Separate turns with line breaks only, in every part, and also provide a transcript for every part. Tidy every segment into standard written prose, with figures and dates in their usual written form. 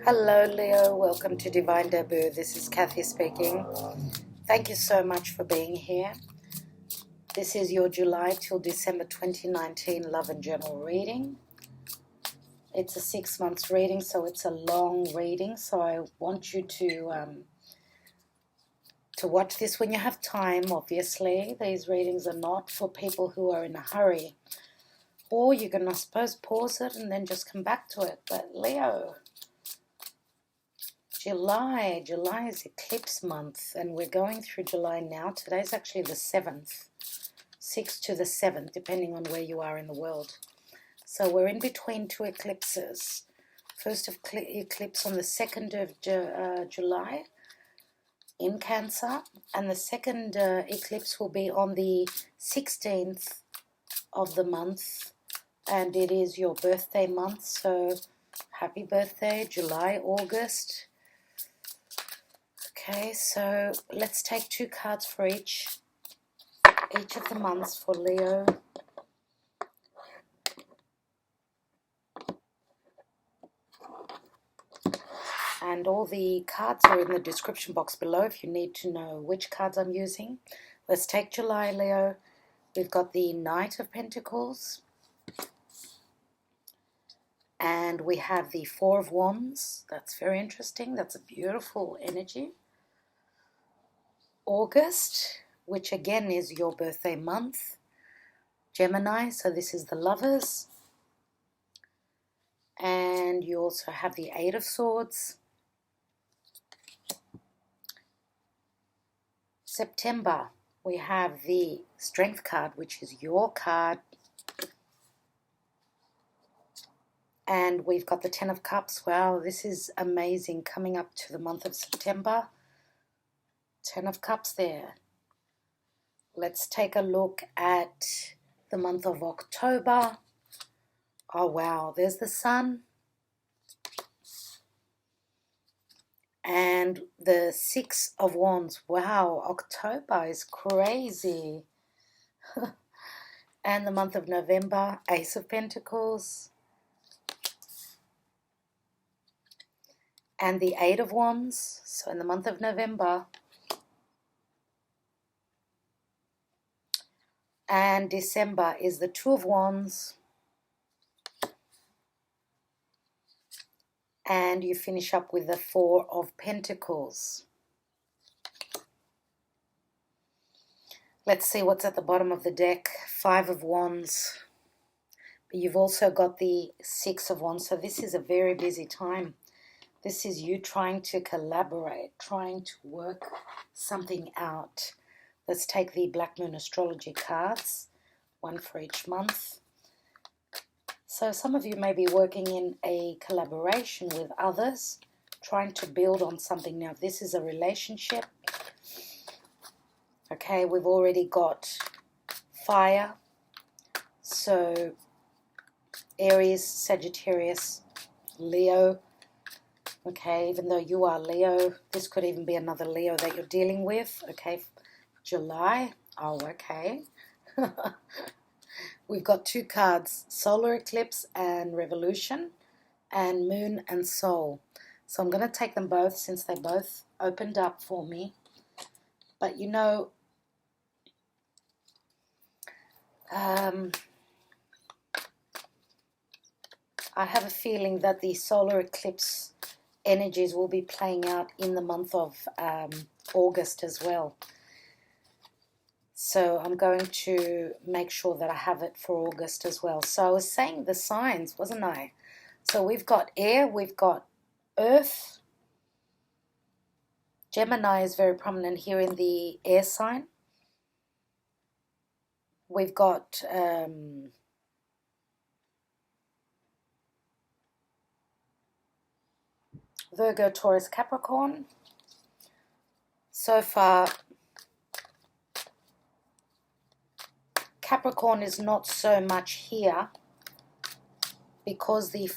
Hello Leo, welcome to Divine Debut. This is Kathy speaking. Thank you so much for being here. This is your July till December 2019 Love and General reading. It's a 6 months reading, so it's a long reading. So I want you to watch this when you have time, obviously. These readings are not for people who are in a hurry. Or you can, I suppose, pause it and then just come back to it. But Leo, July is eclipse month, and we're going through July now. Today's actually the 7th, 6th to the 7th, depending on where you are in the world. So we're in between two eclipses. First eclipse on the 2nd of July in Cancer, and the second eclipse will be on the 16th of the month, and it is your birthday month, so happy birthday, July, August. Okay, so let's take 2 cards for each of the months for Leo. And all the cards are in the description box below if you need to know which cards I'm using. Let's take July, Leo. We've got the Knight of Pentacles. And we have the Four of Wands. That's very interesting. That's a beautiful energy. August, which again is your birthday month. Gemini, so this is the Lovers. And you also have the Eight of Swords. September, we have the Strength card, which is your card. And we've got the Ten of Cups. Wow, this is amazing. Coming up to the month of September. 10 of Cups there. Let's take a look at the month of October. Oh, wow. There's the Sun. And the Six of Wands. Wow, October is crazy. And the month of November, Ace of Pentacles. And the Eight of Wands. So in the month of November. And December is the Two of Wands. And you finish up with the Four of Pentacles. Let's see what's at the bottom of the deck. Five of Wands. But you've also got the Six of Wands. So this is a very busy time. This is you trying to collaborate, trying to work something out. Let's take the Black Moon Astrology cards, one for each month. So some of you may be working in a collaboration with others, trying to build on something. Now, if this is a relationship, okay, we've already got fire. So Aries, Sagittarius, Leo. Okay, even though you are Leo, this could even be another Leo that you're dealing with. Okay, July. Oh, okay. We've got 2 cards, Solar Eclipse and Revolution, and Moon and Soul. So I'm going to take them both since they both opened up for me. But you know, I have a feeling that the Solar Eclipse energies will be playing out in the month of August as well. So I'm going to make sure that I have it for August as well. So I was saying the signs, wasn't I? So we've got air, we've got earth. Gemini is very prominent here in the air sign. We've got Virgo, Taurus, Capricorn. So far, Capricorn is not so much here because the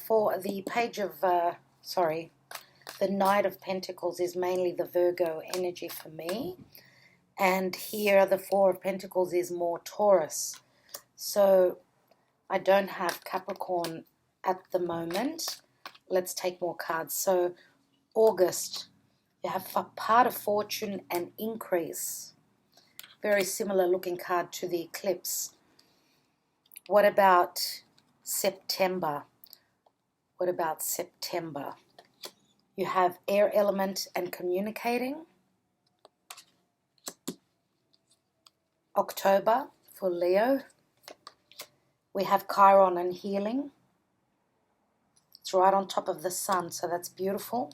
Knight of Pentacles is mainly the Virgo energy for me. And here the Four of Pentacles is more Taurus. So I don't have Capricorn at the moment. let's take more cards. So August, you have part of fortune and increase. Very similar looking card to the eclipse. What about September? What about September? You have air element and communicating. October for Leo, we have Chiron and healing. It's right on top of the sun, so that's beautiful.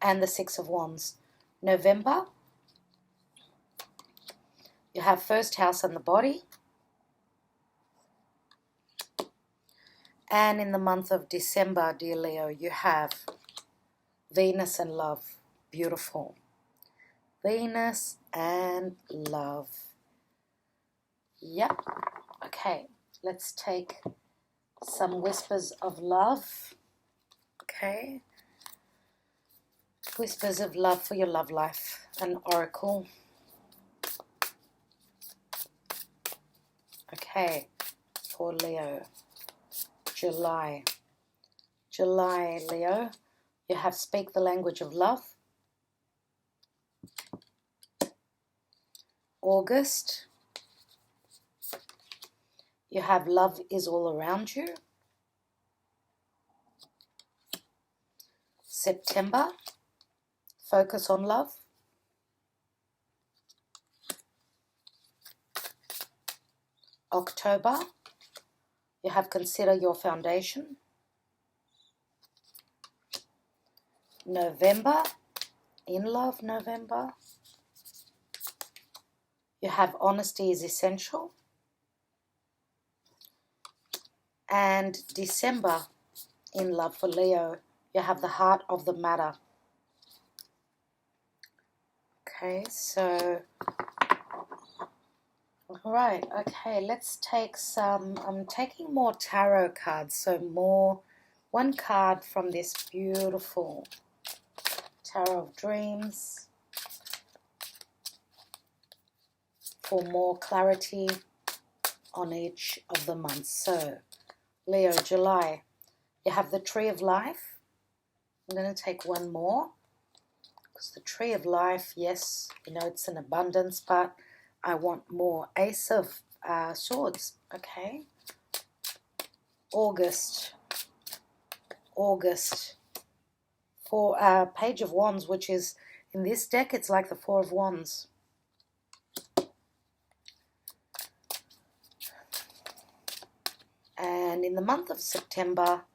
And the Six of Wands. November, you have first house and the body. And in the month of December, dear Leo, you have Venus and love. Beautiful. Venus and love. Yep. Okay, let's take some whispers of love. Okay. Whispers of love for your love life. An oracle. Okay, for Leo. July. July, Leo. You have speak the language of love. August. You have love is all around you. September, focus on love. October, you have consider your foundation. November, in love, November. You have honesty is essential. And December, in love for Leo, you have the heart of the matter. Okay, so, all right, okay, let's take some, I'm taking more tarot cards, so one card from this beautiful Tarot of Dreams for more clarity on each of the months. So, Leo, July, you have the Tree of Life. I'm going to take one more because the Tree of Life, yes, you know, it's an abundance, but I want more. Ace of Swords, okay. August, for Page of Wands, which is, in this deck, it's like the Four of Wands. And in the month of September,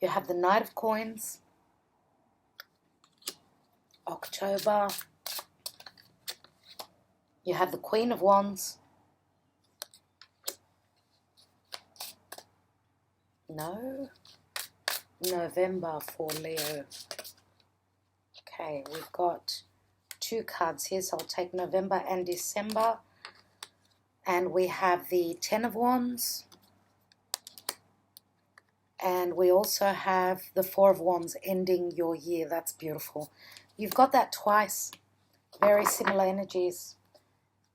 you have the Knight of Coins. October, you have the Queen of Wands. No. November for Leo. Okay, we've got two cards here, so I'll take November and December. And we have the Ten of Wands. And we also have the Four of Wands ending your year. That's beautiful. You've got that twice. Very similar energies.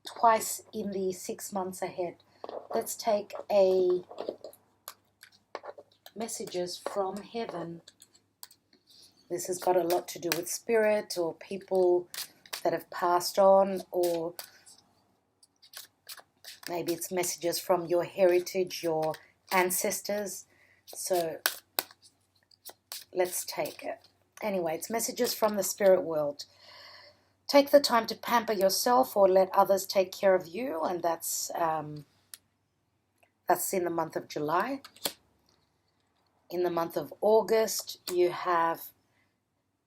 Twice in the 6 months ahead. Let's take a messages from heaven. This has got a lot to do with spirit or people that have passed on, or maybe it's messages from your heritage, your ancestors. So let's take it. Anyway, it's messages from the spirit world. Take the time to pamper yourself or let others take care of you, and that's in the month of July. In the month of August, you have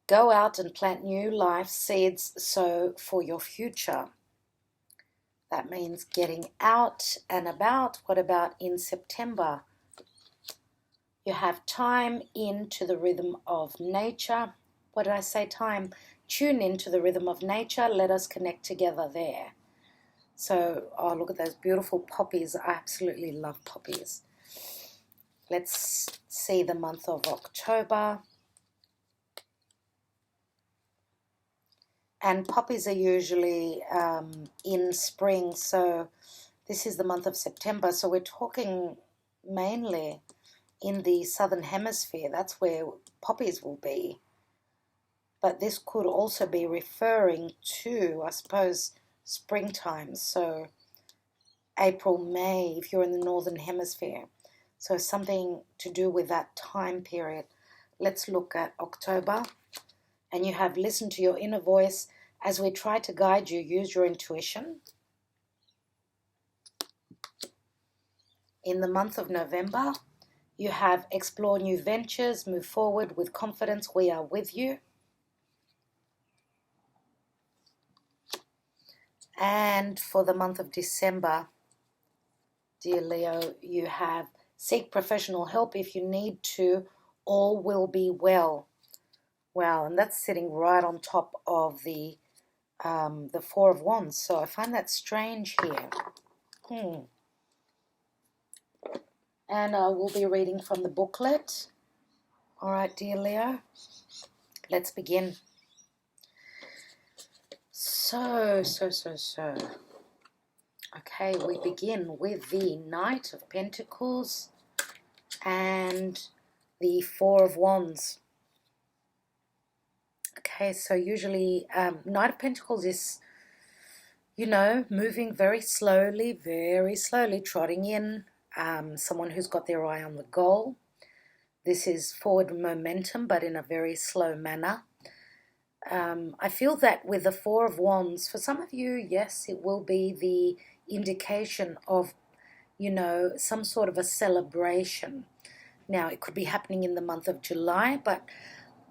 go out and plant new life seeds, sow for your future. That means getting out and about. What about in September? You have time into the rhythm of nature. What did I say? Time. Tune into the rhythm of nature. Let us connect together there. So, oh, look at those beautiful poppies. I absolutely love poppies. Let's see the month of October. And poppies are usually in spring. So this is the month of September. So we're talking mainly in the southern hemisphere. That's where poppies will be. But this could also be referring to, I suppose, springtime. So April, May, if you're in the northern hemisphere. So something to do with that time period. Let's look at October. And you have listened to your inner voice. As we try to guide you, use your intuition. In the month of November, you have explore new ventures, move forward with confidence, we are with you. And for the month of December, dear Leo, you have seek professional help if you need to, all will be well. Wow, and that's sitting right on top of the Four of Wands. So I find that strange here. And I will be reading from the booklet. All right, dear Leo, let's begin. So. Okay, we begin with the Knight of Pentacles and the Four of Wands. Okay, so usually Knight of Pentacles is, you know, moving very slowly, trotting in. Someone who's got their eye on the goal. This is forward momentum, but in a very slow manner. I feel that with the Four of Wands, for some of you, yes, it will be the indication of, you know, some sort of a celebration. Now, it could be happening in the month of July, but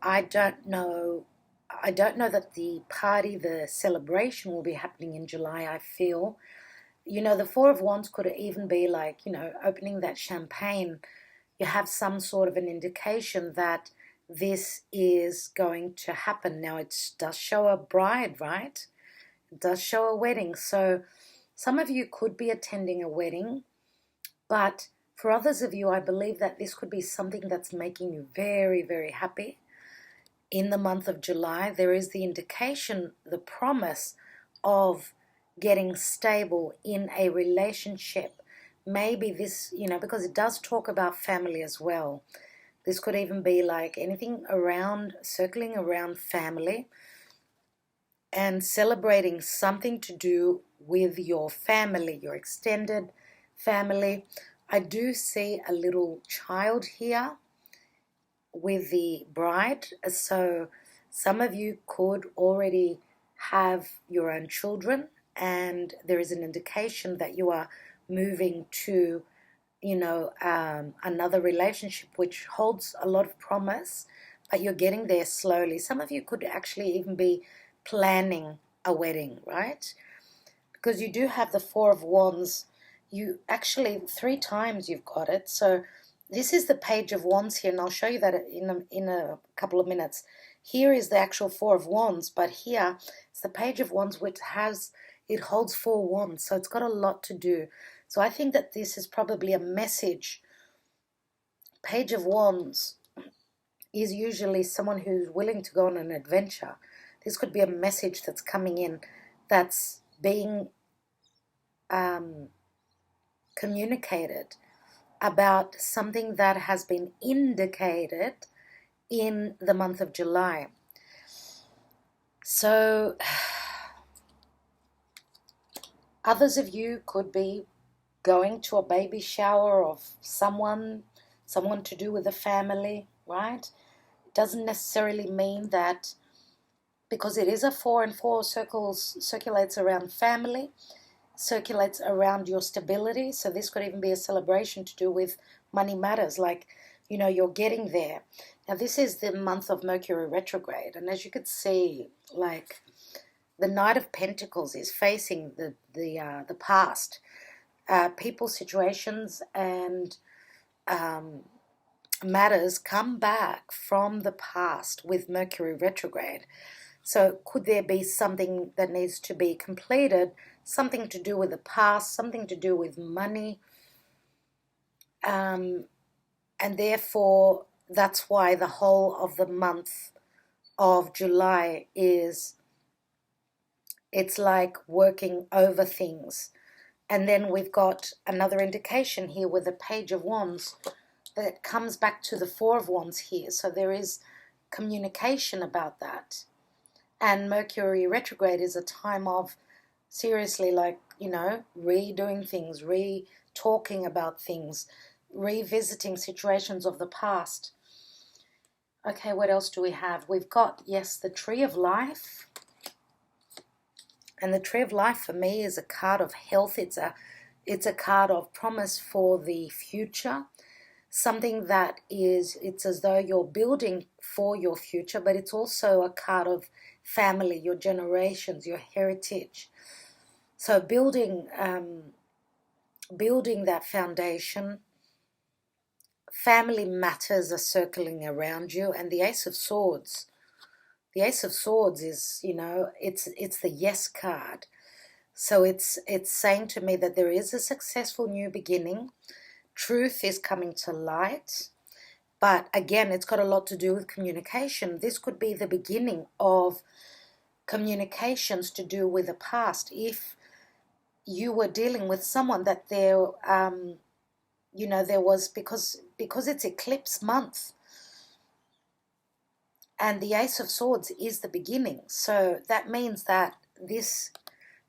I don't know that the party, the celebration will be happening in July, I feel. You know, the Four of Wands could even be like, you know, opening that champagne. You have some sort of an indication that this is going to happen. Now, it does show a bride, right? It does show a wedding. So some of you could be attending a wedding, but for others of you, I believe that this could be something that's making you very, very happy. In the month of July, there is the indication, the promise of getting stable in a relationship. Maybe this, you know, because it does talk about family as well. This could even be like anything around, circling around family and celebrating something to do with your family, your extended family. I do see a little child here with the bride. So some of you could already have your own children, and there is an indication that you are moving to, you know, another relationship which holds a lot of promise, but you're getting there slowly. Some of you could actually even be planning a wedding, right? Because you do have the Four of Wands. You actually, 3 times you've got it. So this is the Page of Wands here, and I'll show you that in a couple of minutes. Here is the actual Four of Wands, but here it's the Page of Wands, which it holds 4 wands, so it's got a lot to do. So I think that this is probably a message. Page of Wands is usually someone who's willing to go on an adventure. This could be a message that's coming in, that's being communicated about something that has been indicated in the month of July. So others of you could be going to a baby shower of someone to do with the family, right? It doesn't necessarily mean that, because it is a 4 and 4 circulates around family, circulates around your stability. So this could even be a celebration to do with money matters, like, you know, you're getting there. Now, this is the month of Mercury retrograde, and as you could see, like, the Knight of Pentacles is facing the past. People, situations, and matters come back from the past with Mercury retrograde. So could there be something that needs to be completed, something to do with the past, something to do with money? And therefore, that's why the whole of the month of July it's like working over things. And then we've got another indication here with the Page of Wands it comes back to the Four of Wands here. So there is communication about that. And Mercury retrograde is a time of seriously, like, you know, redoing things, talking about things, revisiting situations of the past. Okay, what else do we have? We've got, yes, the Tree of Life. And the Tree of Life for me is a card of health. It's a card of promise for the future. Something that it's as though you're building for your future, but it's also a card of family, your generations, your heritage. So building that foundation. Family matters are circling around you, and the Ace of Swords. The Ace of Swords is, you know, it's the yes card. So it's saying to me that there is a successful new beginning. Truth is coming to light. But again, it's got a lot to do with communication. This could be the beginning of communications to do with the past. If you were dealing with someone that there, you know, there was, because it's eclipse month, and the Ace of Swords is the beginning. So that means that this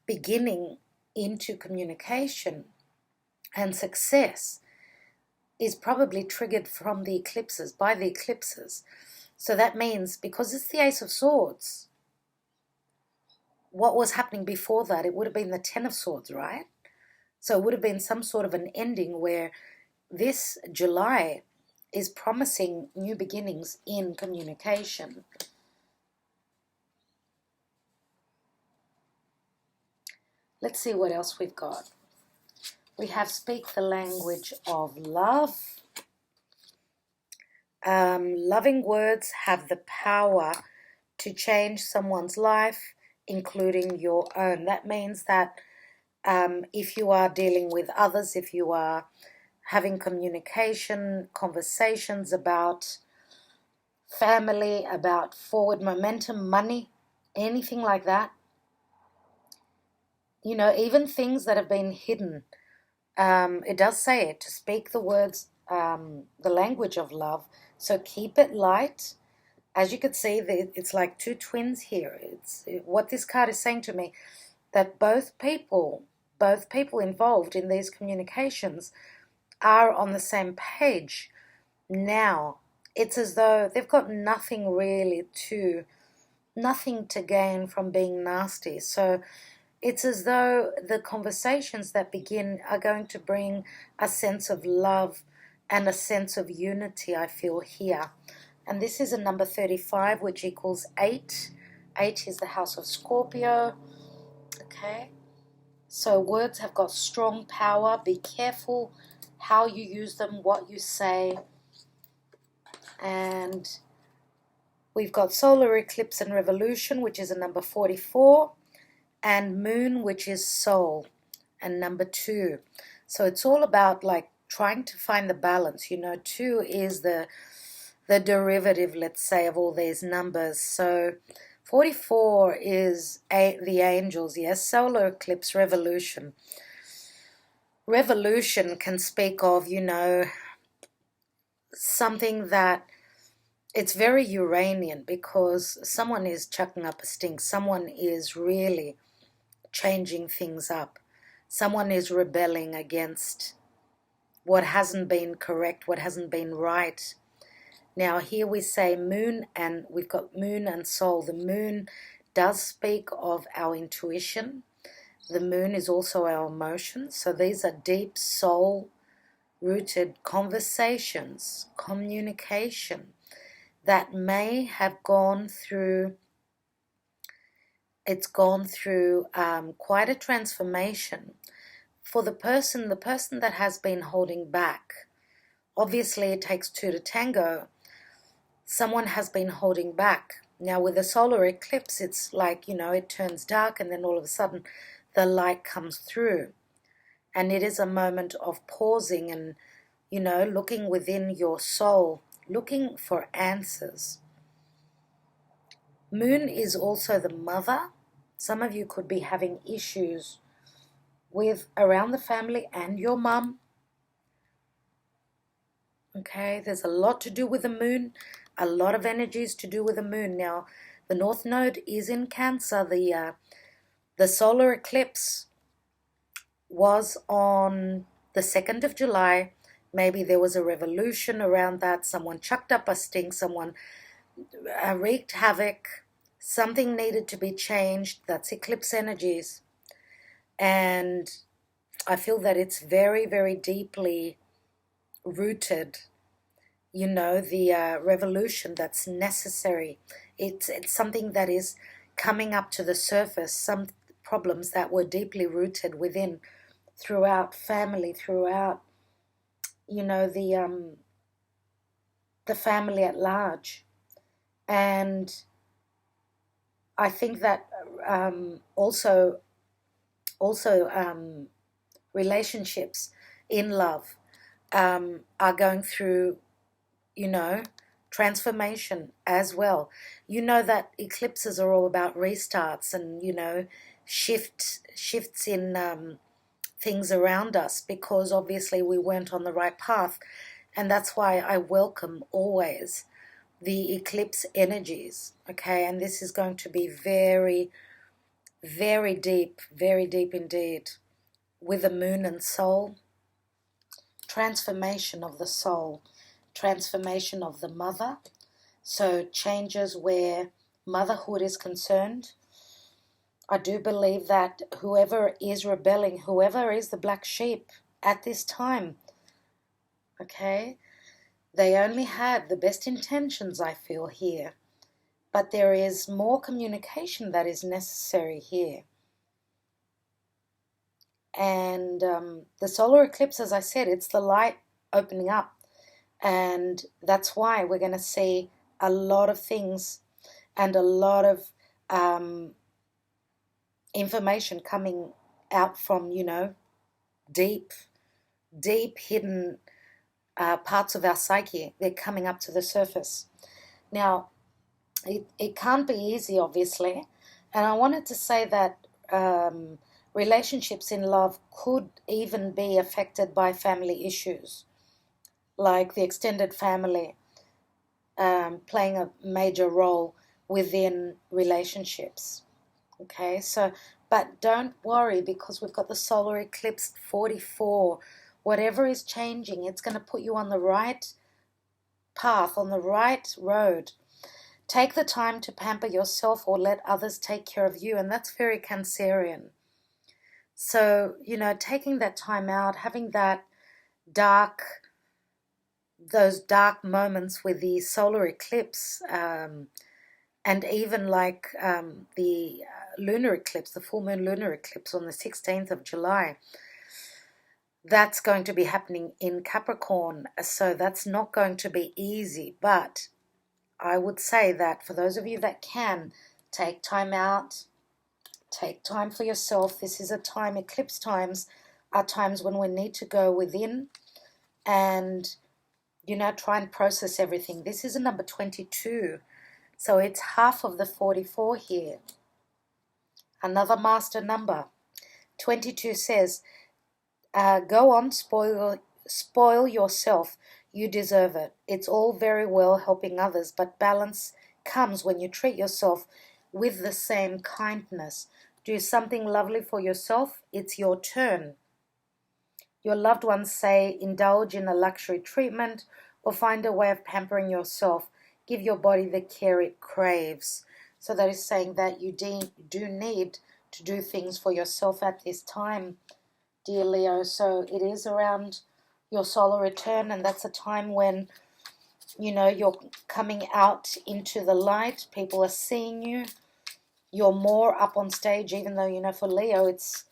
beginning into communication and success is probably triggered from the eclipses, by the eclipses. So that means, because it's the Ace of Swords, what was happening before that? It would have been the Ten of Swords, right? So it would have been some sort of an ending where this July is promising new beginnings in communication. Let's see what else we've got. We have speak the language of love. Loving words have the power to change someone's life, including your own. That means that if you are dealing with others, if you are having communication, conversations about family, about forward momentum, money, anything like that, you know, even things that have been hidden, it does say it, to speak the words, the language of love. So keep it light. As you can see, it's like two twins here. What this card is saying to me, that both people involved in these communications are on the same page. Now, it's as though they've got nothing to gain from being nasty. So it's as though the conversations that begin are going to bring a sense of love and a sense of unity, I feel here. And this is a number 35, which equals 8. 8 is the house of Scorpio. Okay. So words have got strong power. Be careful how you use them, what you say. And we've got solar eclipse and revolution, which is a number 44, and moon, which is soul, and number 2. So it's all about like trying to find the balance. You know, 2 is the derivative, let's say, of all these numbers. So 44 is the angels, yes, solar eclipse, revolution. Revolution can speak of, you know, something that it's very Uranian, because someone is chucking up a stink. Someone is really changing things up. Someone is rebelling against what hasn't been correct, what hasn't been right. Now here we say moon, and we've got moon and soul. The moon does speak of our intuition. The moon is also our emotions. So these are deep soul-rooted conversations, communication that may have gone through, it's gone through quite a transformation for the person that has been holding back. Obviously it takes two to tango. Someone has been holding back. Now with the solar eclipse, it's like, you know, it turns dark and then all of a sudden the light comes through. And it is a moment of pausing and, you know, looking within your soul, looking for answers. Moon is also the mother. Some of you could be having issues with around the family and your mum. Okay, there's a lot to do with the moon, a lot of energies to do with the moon. Now, the North Node is in Cancer. The solar eclipse was on the 2nd of July. Maybe there was a revolution around that. Someone chucked up a stink. Someone wreaked havoc. Something needed to be changed. That's eclipse energies. And I feel that it's very, very deeply rooted. You know, the revolution that's necessary. It's something that is coming up to the surface. Some problems that were deeply rooted within, throughout family, throughout, you know, the family at large. And I think that also relationships in love are going through, you know, transformation as well. You know that eclipses are all about restarts and, you know, shifts in things around us, because obviously we weren't on the right path. And that's why I welcome always the eclipse energies, okay? And this is going to be very, very deep indeed, with the moon and soul. Transformation of the soul, transformation of the mother. So changes where motherhood is concerned. I do believe that whoever is rebelling, whoever is the black sheep at this time, okay, they only had the best intentions, I feel, here. But there is more communication that is necessary here. And the solar eclipse, as I said, it's the light opening up. And that's why we're going to see a lot of things and a lot of information coming out from, you know, deep hidden parts of our psyche. They're coming up to the surface. Now, it can't be easy, obviously. And I wanted to say that relationships in love could even be affected by family issues, like the extended family playing a major role within relationships. Okay, so, but don't worry, because we've got the solar eclipse 44. Whatever is changing, it's going to put you on the right path, on the right road. Take the time to pamper yourself or let others take care of you, and that's very Cancerian. So, you know, taking that time out, having that those dark moments with the solar eclipse, and even like the lunar eclipse, the full moon lunar eclipse on the 16th of July, that's going to be happening in Capricorn. So that's not going to be easy, but I would say that for those of you that can, take time out, take time for yourself. This is a time, eclipse times are times when we need to go within and, you know, try and process everything. This is a number 22. So it's half of the 44 here. Another master number. 22 says, go on, spoil yourself. You deserve it. It's all very well helping others, but balance comes when you treat yourself with the same kindness. Do something lovely for yourself. It's your turn. Your loved ones say indulge in a luxury treatment or find a way of pampering yourself. Give your body the care it craves. So that is saying that you do need to do things for yourself at this time, dear Leo. So it is around your solar return, and that's a time when, you know, you're coming out into the light. People are seeing you. You're more up on stage, even though, you know, for Leo, it's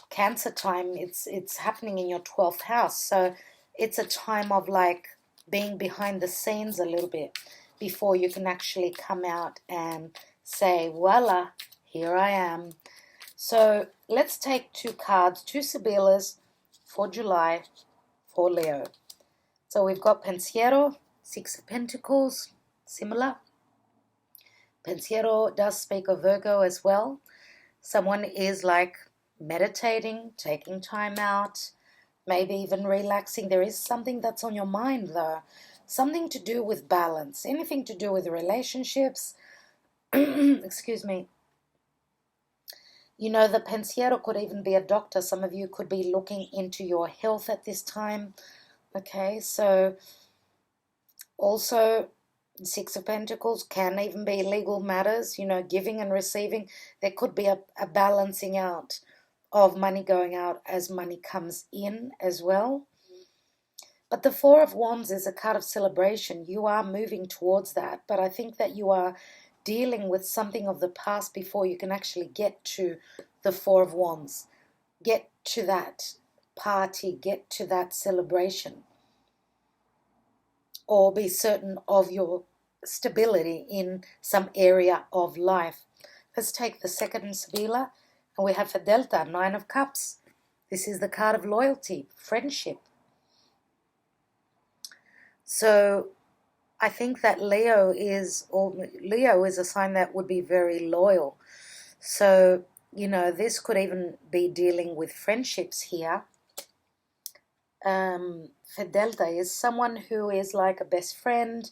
Cancer time. It's happening in your 12th house. So it's a time of like being behind the scenes a little bit before you can actually come out and say, voila, here I am. So let's take two cards, two Sibillas for July for Leo. So we've got Pensiero, Six of Pentacles, similar. Pensiero does speak of Virgo as well. Someone is like meditating, taking time out, maybe even relaxing. There is something that's on your mind though, something to do with balance, anything to do with relationships. Excuse me. You know, the pensiero could even be a doctor. Some of you could be looking into your health at this time. Okay, so also Six of Pentacles can even be legal matters, you know, giving and receiving. There could be a balancing out of money going out as money comes in as well. But the Four of Wands is a card of celebration. You are moving towards that, but I think that you are dealing with something of the past before you can actually get to the Four of Wands. Get to that party, get to that celebration. Or be certain of your stability in some area of life. Let's take the second Sibilla, and we have for Delta, Nine of Cups. This is the card of loyalty, friendship. So I think that Leo is a sign that would be very loyal. So, you know, this could even be dealing with friendships here. For Delta is someone who is like a best friend.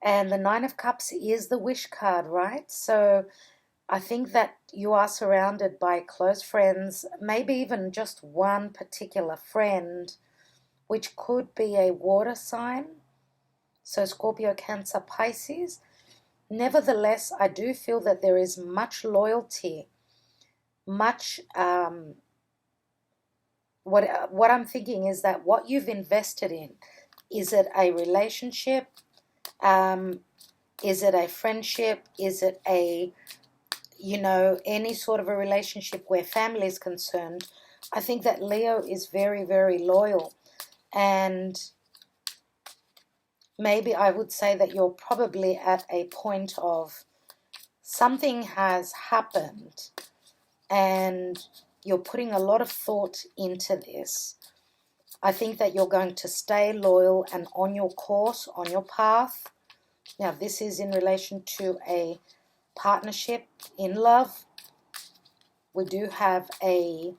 And the Nine of Cups is the wish card, right? So I think that you are surrounded by close friends, maybe even just one particular friend, which could be a water sign. So Scorpio, Cancer, Pisces. Nevertheless, I do feel that there is much loyalty, much, what I'm thinking is that what you've invested in, is it a relationship? Is it a friendship? Is it a, you know, any sort of a relationship where family is concerned? I think that Leo is very, very loyal. And maybe I would say that you're probably at a point of something has happened and you're putting a lot of thought into this. I think that you're going to stay loyal and on your course, on your path. Now, this is in relation to a partnership in love. We do have a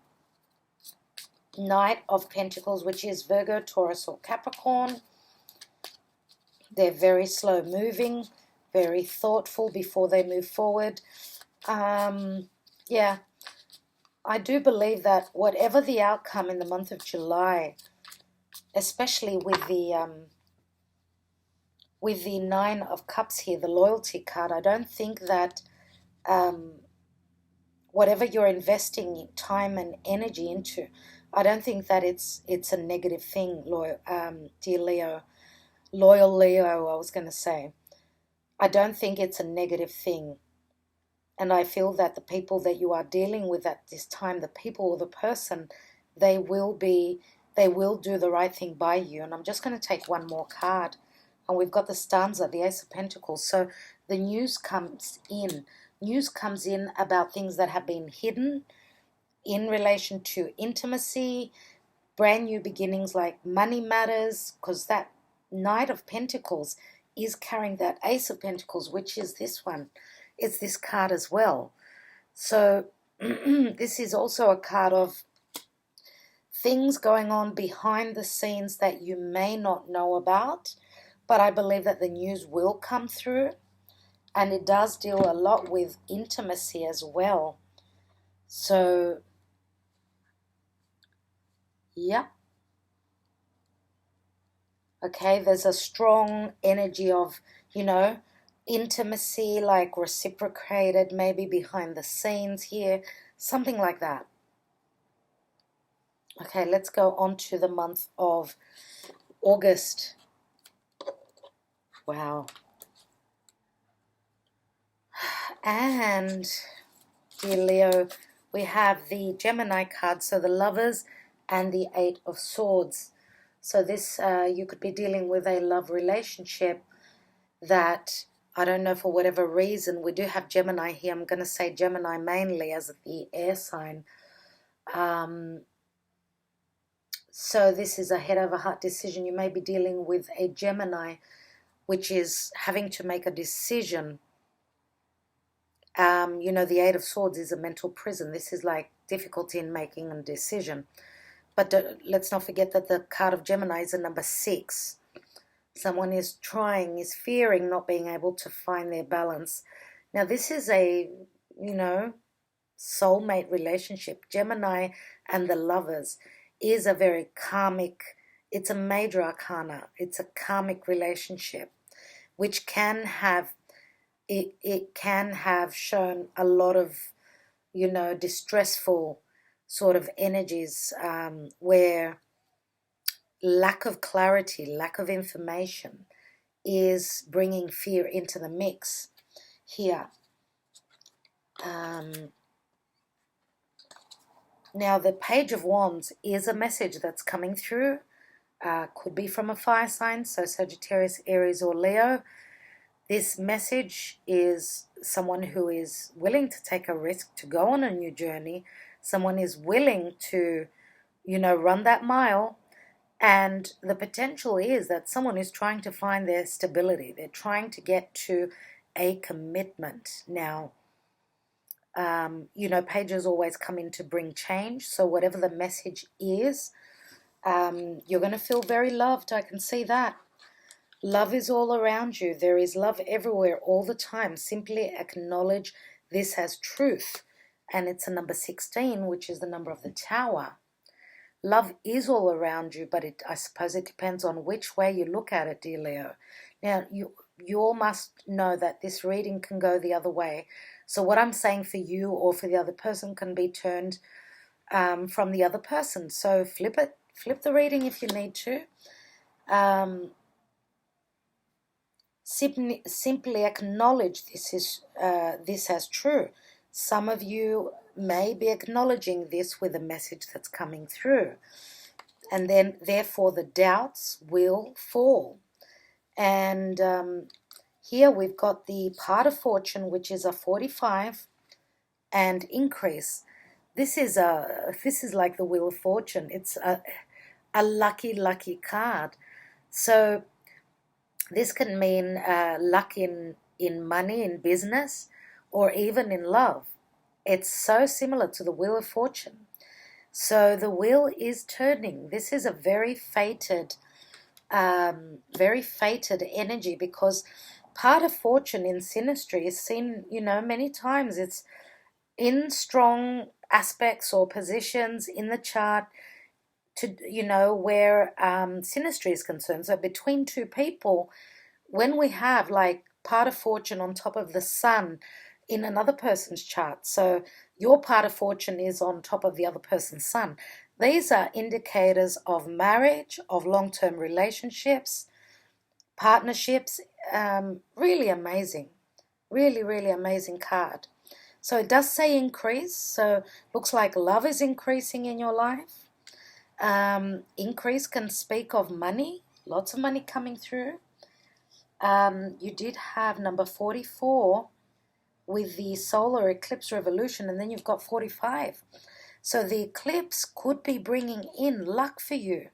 Knight of Pentacles, which is Virgo, Taurus, or Capricorn. They're very slow moving, very thoughtful before they move forward. Yeah, I do believe that whatever the outcome in the month of July, especially with the Nine of Cups here, the loyalty card, I don't think that whatever you're investing time and energy into, I don't think that it's a negative thing, dear Leo. Loyal Leo, I was going to say. I don't think it's a negative thing. And I feel that the people that you are dealing with at this time, the people or the person, they will do the right thing by you. And I'm just going to take one more card. And we've got the stanza, the Ace of Pentacles. So the news comes in. News comes in about things that have been hidden in relation to intimacy, brand new beginnings like money matters, because that Knight of Pentacles is carrying that Ace of Pentacles, which is this one. It's this card as well. So this is also a card of things going on behind the scenes that you may not know about, but I believe that the news will come through, and it does deal a lot with intimacy as well. So, yeah. Okay, there's a strong energy of, you know, intimacy, like reciprocated, maybe behind the scenes here, something like that. Okay, let's go on to the month of August. Wow. And, dear Leo, we have the Gemini card, so the Lovers and the Eight of Swords. So this, you could be dealing with a love relationship that, I don't know, for whatever reason, we do have Gemini here. I'm going to say Gemini mainly as the air sign. So this is a head over heart decision. You may be dealing with a Gemini, which is having to make a decision. You know, the Eight of Swords is a mental prison. This is like difficulty in making a decision. But let's not forget that the card of Gemini is a number 6. Someone is trying, is fearing not being able to find their balance. Now, this is a, soulmate relationship. Gemini and the Lovers is a very karmic, it's a major arcana. It's a karmic relationship, which can have, it can have shown a lot of, distressful sort of energies where lack of clarity, lack of information is bringing fear into the mix here. Now, the Page of Wands is a message that's coming through. Could be from a fire sign, so Sagittarius, Aries, or Leo. This message is someone who is willing to take a risk to go on a new journey. Someone is willing to, run that mile. And the potential is that someone is trying to find their stability. They're trying to get to a commitment. Now, pages always come in to bring change. So whatever the message is, you're going to feel very loved. I can see that. Love is all around you. There is love everywhere all the time. Simply acknowledge this as truth. And it's a number 16, which is the number of the Tower. Love is all around you, but I suppose it depends on which way you look at it, dear Leo. Now, you all must know that this reading can go the other way. So what I'm saying for you or for the other person can be turned from the other person. So flip the reading if you need to. Simply acknowledge this as true. Some of you may be acknowledging this with a message that's coming through, and then therefore the doubts will fall. And here we've got the part of fortune, which is a 45, and increase. This is like the Wheel of Fortune. It's a lucky card. So this can mean luck in money, in business, or even in love. It's so similar to the Wheel of Fortune. So the wheel is turning. This is a very fated energy, because part of fortune in synastry is seen, many times. It's in strong aspects or positions in the chart to, where synastry is concerned. So between two people, when we have like part of fortune on top of the sun in another person's chart, so your part of fortune is on top of the other person's sun, these are indicators of marriage, of long-term relationships, partnerships. Really amazing. Really, really amazing card. So it does say increase. So looks like love is increasing in your life. Increase can speak of money. Lots of money coming through. You did have number 44 with the solar eclipse revolution, and then you've got 45. So the eclipse could be bringing in luck for you.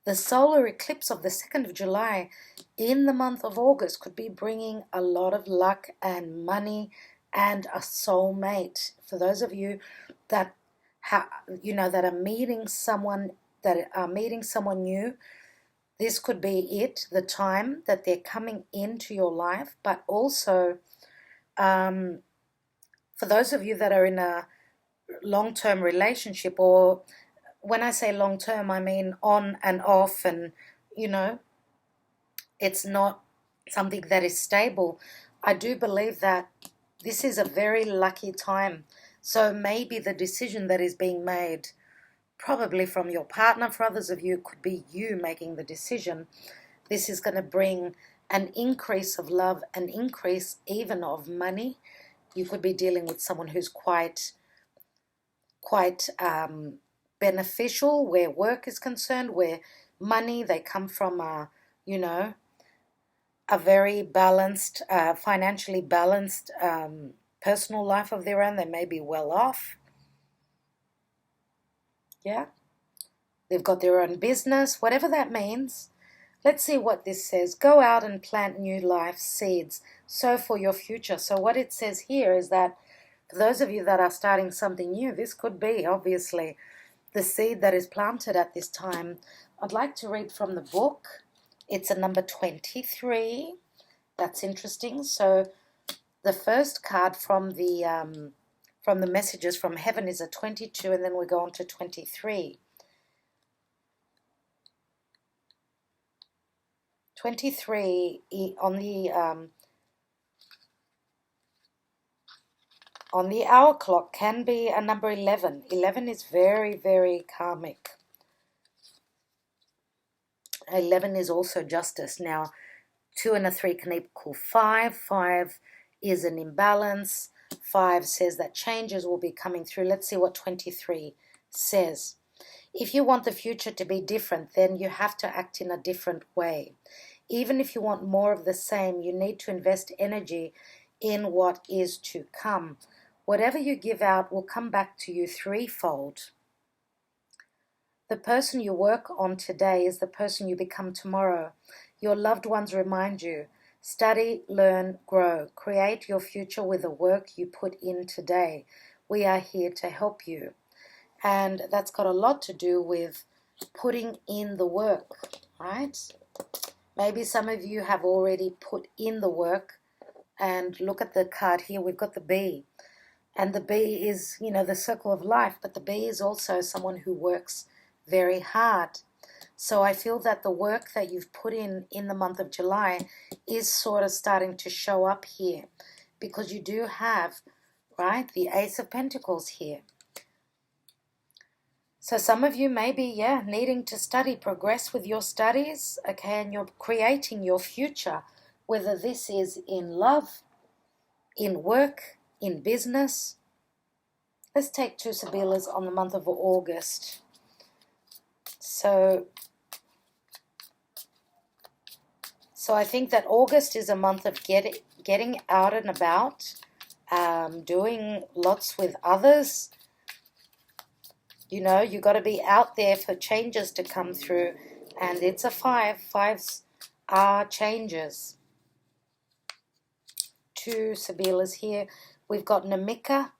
The solar eclipse of the 2nd of July in the month of August could be bringing a lot of luck and money and a soulmate. For those of you that that are meeting someone new, this could be it, the time that they're coming into your life. But also, for those of you that are in a long-term relationship, or when I say long-term, I mean on and off, and it's not something that is stable. I do believe that this is a very lucky time. So maybe the decision that is being made, probably from your partner, for others of you, it could be you making the decision. This is going to bring an increase of love, an increase even of money. You could be dealing with someone who's quite beneficial where work is concerned, where money, they come from a very balanced, financially balanced personal life of their own. They may be well off. Yeah. They've got their own business, whatever that means. Let's see what this says. Go out and plant new life seeds. Sow for your future. So what it says here is that for those of you that are starting something new, this could be, obviously, the seed that is planted at this time. I'd like to read from the book. It's a number 23. That's interesting. So the first card from the messages from heaven is a 22, and then we go on to 23. 23 on the hour clock can be a number 11. 11 is very, very karmic. 11 is also justice. Now, 2 and a 3 can equal 5. 5 is an imbalance. 5 says that changes will be coming through. Let's see what 23 says. If you want the future to be different, then you have to act in a different way. Even if you want more of the same, you need to invest energy in what is to come. Whatever you give out will come back to you threefold. The person you work on today is the person you become tomorrow. Your loved ones remind you. Study, learn, grow. Create your future with the work you put in today. We are here to help you. And that's got a lot to do with putting in the work, right? Maybe some of you have already put in the work. And look at the card here. We've got the bee. And the bee is, the circle of life. But the bee is also someone who works very hard. So I feel that the work that you've put in the month of July is sort of starting to show up here, because you do have, right, the Ace of Pentacles here. So some of you may be, needing to study, progress with your studies, okay, and you're creating your future, whether this is in love, in work, in business. Let's take 2 Sibillas on the month of August. So I think that August is a month of getting out and about, doing lots with others. You got to be out there for changes to come through. And it's a 5. 5s are changes. 2 Sibillas here. We've got Namika,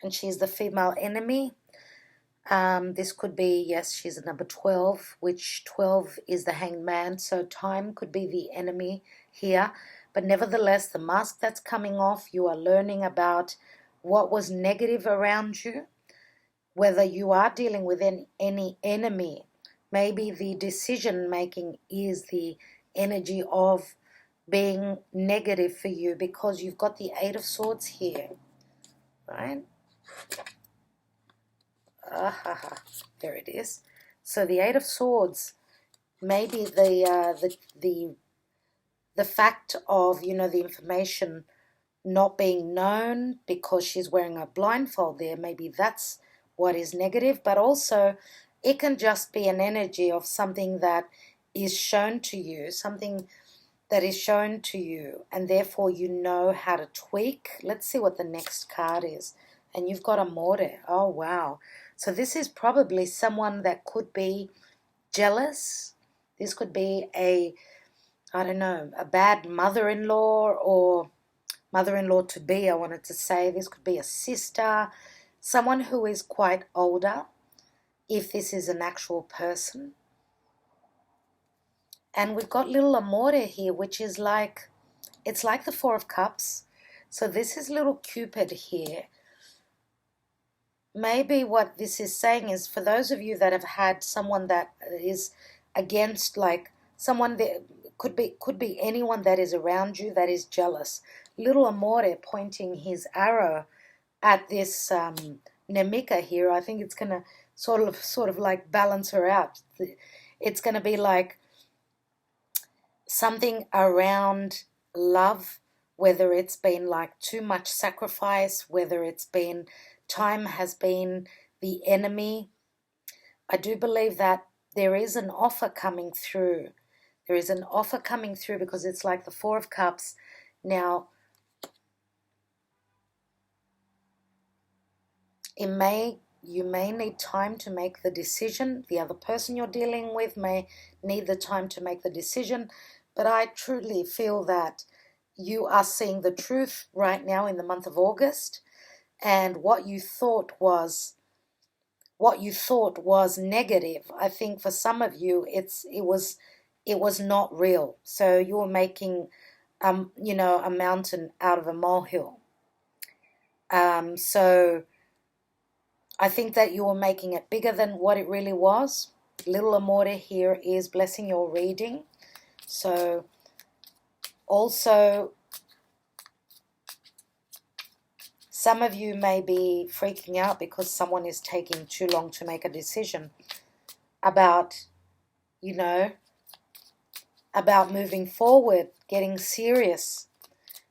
and she's the female enemy. This could be, yes, she's a number 12, which 12 is the Hanged Man, so time could be the enemy here. But nevertheless, the mask that's coming off, you are learning about what was negative around you, whether you are dealing with any enemy. Maybe the decision-making is the energy of being negative for you, because you've got the 8 of Swords here, right? There it is. So the 8 of Swords, maybe the fact of, the information not being known because she's wearing a blindfold there, maybe that's what is negative. But also it can just be an energy of something that is shown to you, and therefore you know how to tweak. Let's see what the next card is. And you've got Amore. Oh, wow. So this is probably someone that could be jealous. This could be a bad mother-in-law or mother-in-law to be, I wanted to say. This could be a sister, someone who is quite older, if this is an actual person. And we've got little Amore here, which is it's like the 4 of Cups. So this is little Cupid here. Maybe what this is saying is, for those of you that have had someone that is against, someone that could be anyone that is around you that is jealous. Little Amore pointing his arrow at this Namika here. I think it's going to sort of balance her out. It's going to be like something around love, whether it's been too much sacrifice, whether it's been time has been the enemy. I do believe that there is an offer coming through. There is an offer coming through, because it's like the 4 of Cups. Now, you may need time to make the decision. The other person you're dealing with may need the time to make the decision. But I truly feel that you are seeing the truth right now in the month of August. And what you thought was what you thought was negative. I think for some of you, it was not real. So you were making, you know, a mountain out of a molehill. So I think that you were making it bigger than what it really was. Little amore here is blessing your reading. So also, some of you may be freaking out because someone is taking too long to make a decision about, you know, about moving forward, getting serious,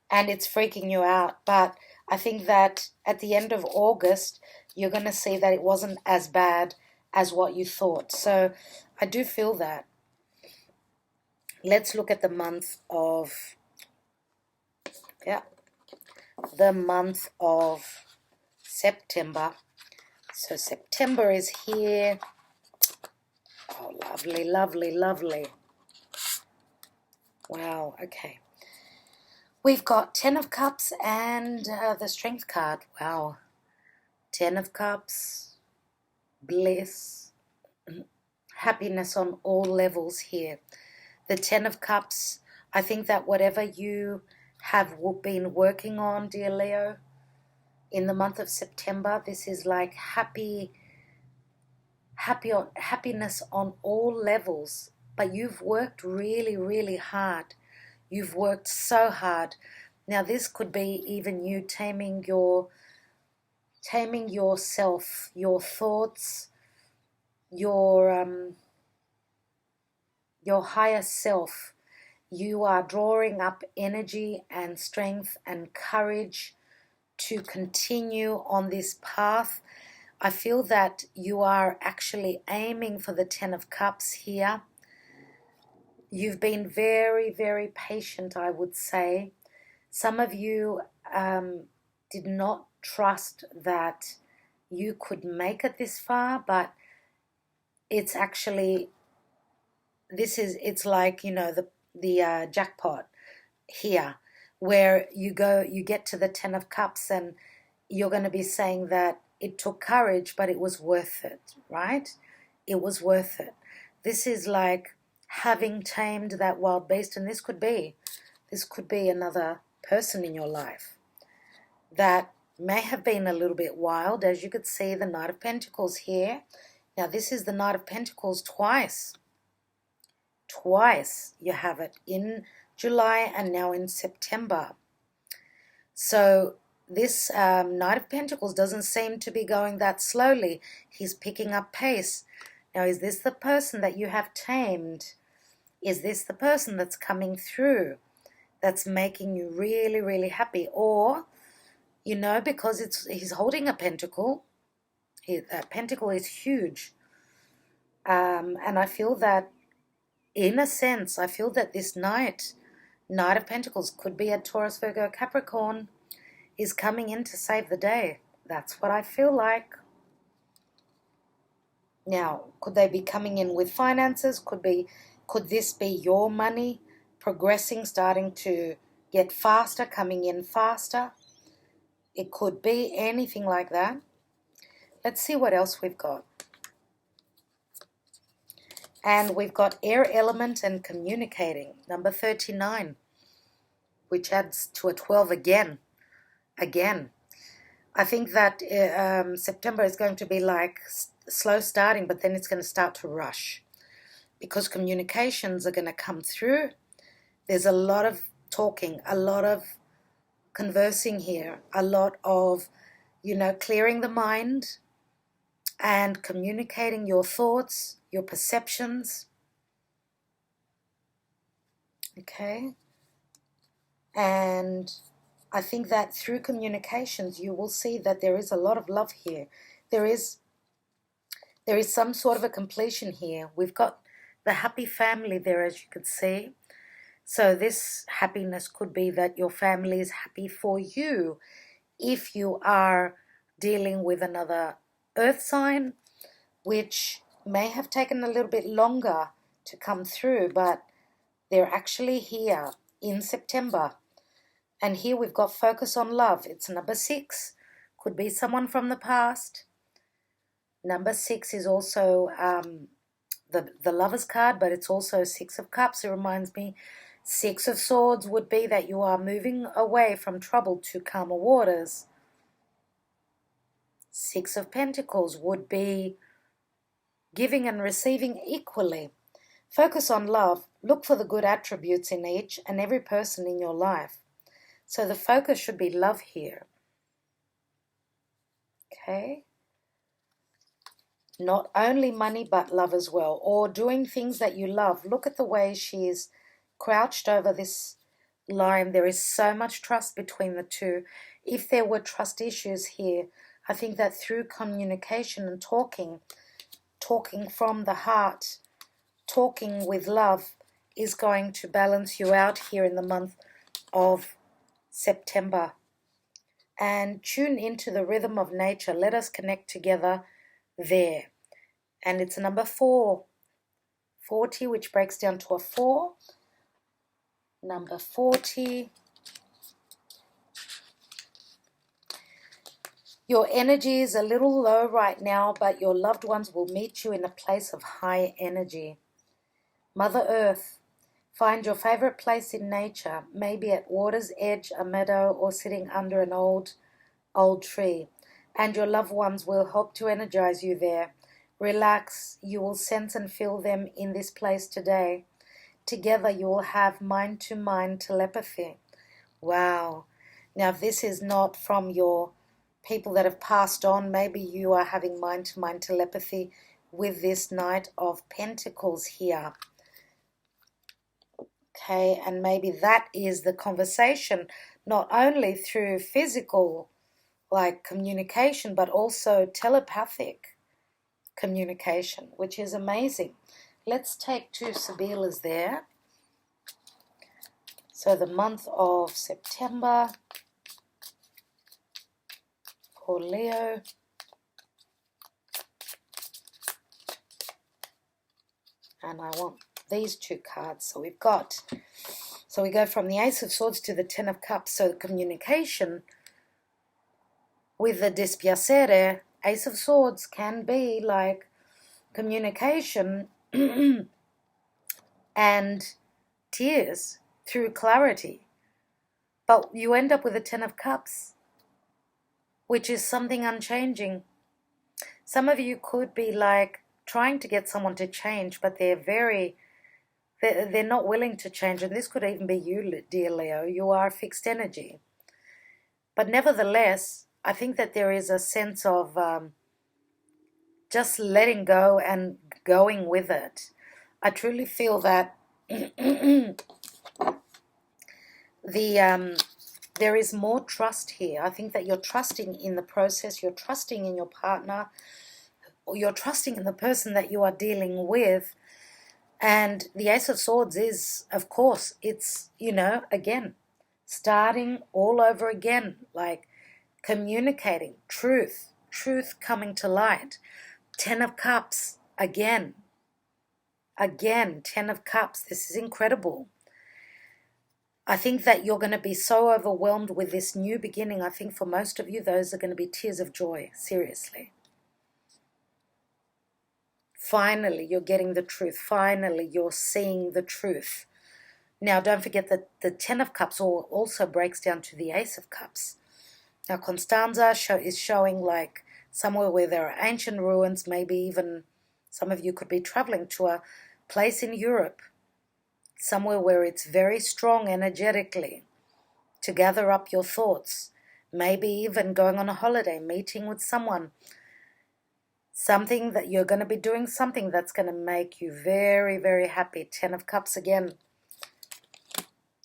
and it's freaking you out. But I think that at the end of August, you're going to see that it wasn't as bad as what you thought. So I do feel that. Let's look at the month of, the month of September. So September is here. Oh, lovely, lovely, lovely. Wow, okay. We've got 10 of Cups and the Strength card. Wow. 10 of Cups, bliss, happiness on all levels here. The 10 of Cups, I think that whatever you have been working on, dear Leo, in the month of September, this is like happiness on all levels. But you've worked really, really hard. You've worked so hard. Now this could be even you taming yourself, your thoughts, your higher self. You are drawing up energy and strength and courage to continue on this path. I feel that you are actually aiming for the 10 of Cups here. You've been very, very patient, I would say. Some of you did not trust that you could make it this far, but it's actually, it's like, you know, the jackpot here, where you get to the 10 of Cups and you're going to be saying that it took courage, but it was worth it, right? It was worth it. This is like having tamed that wild beast, and this could be another person in your life that may have been a little bit wild. As you could see, the Knight of Pentacles here. Now this is the Knight of Pentacles twice. Twice you have it, in July and now in September. So this Knight of Pentacles doesn't seem to be going that slowly. He's picking up pace. Now, is this the person that you have tamed? Is this the person that's coming through, that's making you really, really happy? Or, you know, because he's holding a pentacle. That pentacle is huge. And I feel that, in a sense, I feel that this Knight of Pentacles could be a Taurus, Virgo, Capricorn, is coming in to save the day. That's what I feel like. Now, could they be coming in with finances? Could this be your money progressing, starting to get faster, coming in faster? It could be anything like that. Let's see what else we've got. And we've got air element and communicating, number 39, which adds to a 12 again. I think that September is going to be like slow starting, but then it's going to start to rush because communications are going to come through. There's a lot of talking, a lot of conversing here, a lot of, you know, clearing the mind and communicating your thoughts, your perceptions. Okay. And I think that through communications, you will see that there is a lot of love here. There is some sort of a completion here. We've got the happy family there, as you could see. So this happiness could be that your family is happy for you. If you are dealing with another earth sign, which may have taken a little bit longer to come through, but they're actually here in September. And here we've got focus on love. It's number 6. Could be someone from the past. Number 6 is also the Lover's card, but it's also 6 of Cups. It reminds me, 6 of Swords would be that you are moving away from trouble to calmer waters. 6 of Pentacles would be giving and receiving equally. Focus on love. Look for the good attributes in each and every person in your life. So the focus should be love here. Okay? Not only money, but love as well. Or doing things that you love. Look at the way she is crouched over this line. There is so much trust between the two. If there were trust issues here, I think that through communication and talking from the heart, talking with love is going to balance you out here in the month of September. And tune into the rhythm of nature. Let us connect together there. And it's number 4, 40, which breaks down to a 4. Number 40. Your energy is a little low right now, but your loved ones will meet you in a place of high energy. Mother Earth, find your favorite place in nature, maybe at water's edge, a meadow, or sitting under an old tree. And your loved ones will help to energize you there. Relax, you will sense and feel them in this place today. Together you will have mind-to-mind telepathy. Wow. Now this is not from your people that have passed on. Maybe you are having mind-to-mind telepathy with this Knight of Pentacles here. Okay, and maybe that is the conversation, not only through physical, like communication, but also telepathic communication, which is amazing. Let's take 2 Sibillas there. So the month of September for Leo. And I want these 2 cards. So we go from the Ace of Swords to the 10 of Cups. So communication with the dispiacere, Ace of Swords can be like communication and tears through clarity. But you end up with a 10 of Cups, which is something unchanging. Some of you could be like trying to get someone to change, but they're not willing to change. And this could even be you, dear Leo. You are fixed energy. But nevertheless, I think that there is a sense of just letting go and going with it. I truly feel that there is more trust here. I think that you're trusting in the process, you're trusting in your partner, or you're trusting in the person that you are dealing with. And the Ace of Swords is, of course, it's, again, starting all over again, like communicating, truth coming to light. 10 of Cups, again, 10 of Cups. This is incredible. I think that you're going to be so overwhelmed with this new beginning. I think for most of you, those are going to be tears of joy, seriously. Finally, you're getting the truth. Finally, you're seeing the truth. Now, don't forget that the 10 of Cups also breaks down to the Ace of Cups. Now, Constanza is showing like somewhere where there are ancient ruins, maybe even some of you could be traveling to a place in Europe, somewhere where it's very strong energetically, to gather up your thoughts, maybe even going on a holiday, meeting with someone, something that you're going to be doing, something that's going to make you very, very happy. 10 of Cups again.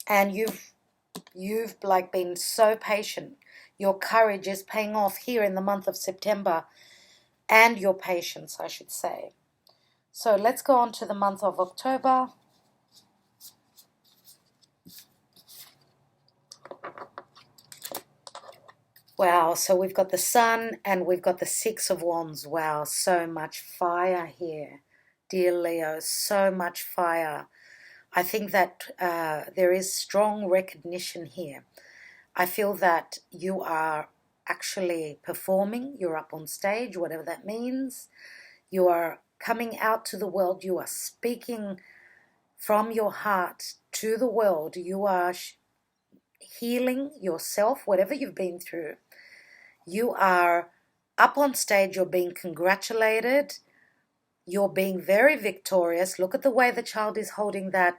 And you've like been so patient. Your courage is paying off here in the month of September, and your patience, I should say. So let's go on to the month of October. Wow, so we've got the Sun and we've got the 6 of Wands. Wow, so much fire here, dear Leo, so much fire. I think that there is strong recognition here. I feel that you are actually performing. You're up on stage, whatever that means. You are coming out to the world. You are speaking from your heart to the world. You are healing yourself, whatever you've been through. You are up on stage. You're being congratulated. You're being very victorious. Look at the way the child is holding the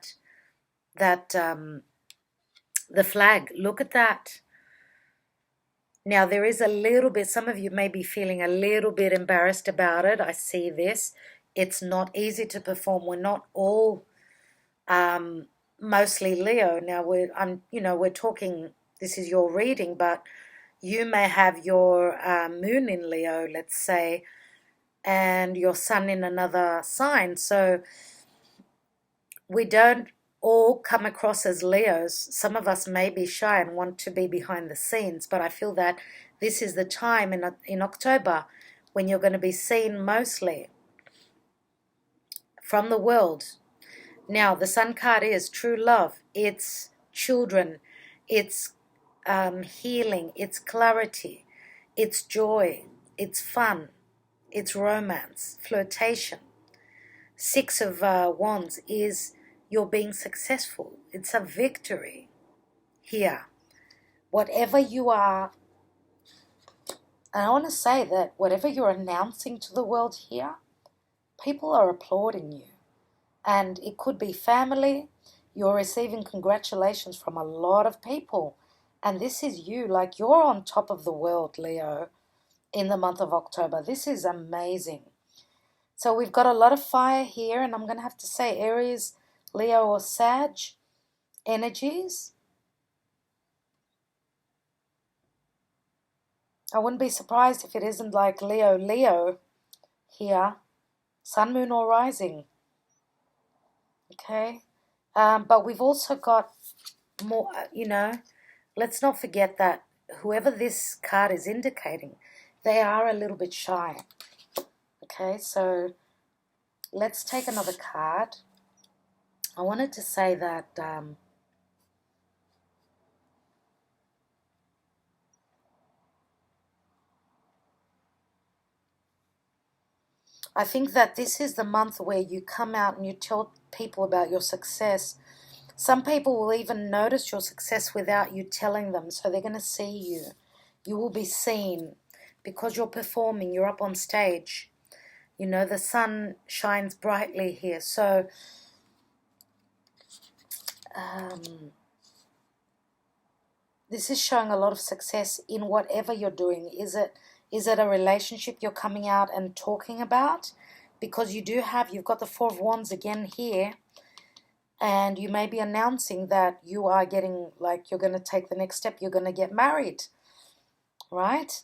flag. Look at that. Now, there is a little bit, some of you may be feeling a little bit embarrassed about it. I see this. It's not easy to perform. We're not all mostly Leo. Now, we're talking, this is your reading, but you may have your moon in Leo, let's say, and your sun in another sign. So we don't all come across as Leos. Some of us may be shy and want to be behind the scenes, but I feel that this is the time in October when you're going to be seen mostly from the world. Now, the Sun card is true love. It's children. It's healing. It's clarity. It's joy. It's fun. It's romance, flirtation. Six of Wands is you're being successful. It's a victory here. Whatever you are, and I want to say that whatever you're announcing to the world here, people are applauding you. And it could be family. You're receiving congratulations from a lot of people. And this is you, like you're on top of the world, Leo, in the month of October. This is amazing. So we've got a lot of fire here, and I'm going to have to say Aries, Leo, or Sag energies. I wouldn't be surprised if it isn't like Leo here, Sun, Moon, or Rising. Okay, but we've also got more, let's not forget that whoever this card is indicating, they are a little bit shy. Okay, so let's take another card. I wanted to say that I think that this is the month where you come out and you tell people about your success. Some people will even notice your success without you telling them, so they're going to see you. You will be seen because you're performing, you're up on stage. You know, the sun shines brightly here. So this is showing a lot of success in whatever you're doing. Is it a relationship you're coming out and talking about? Because you've got the Four of Wands again here, and you may be announcing that you are getting, like, you're going to take the next step, you're going to get married, right?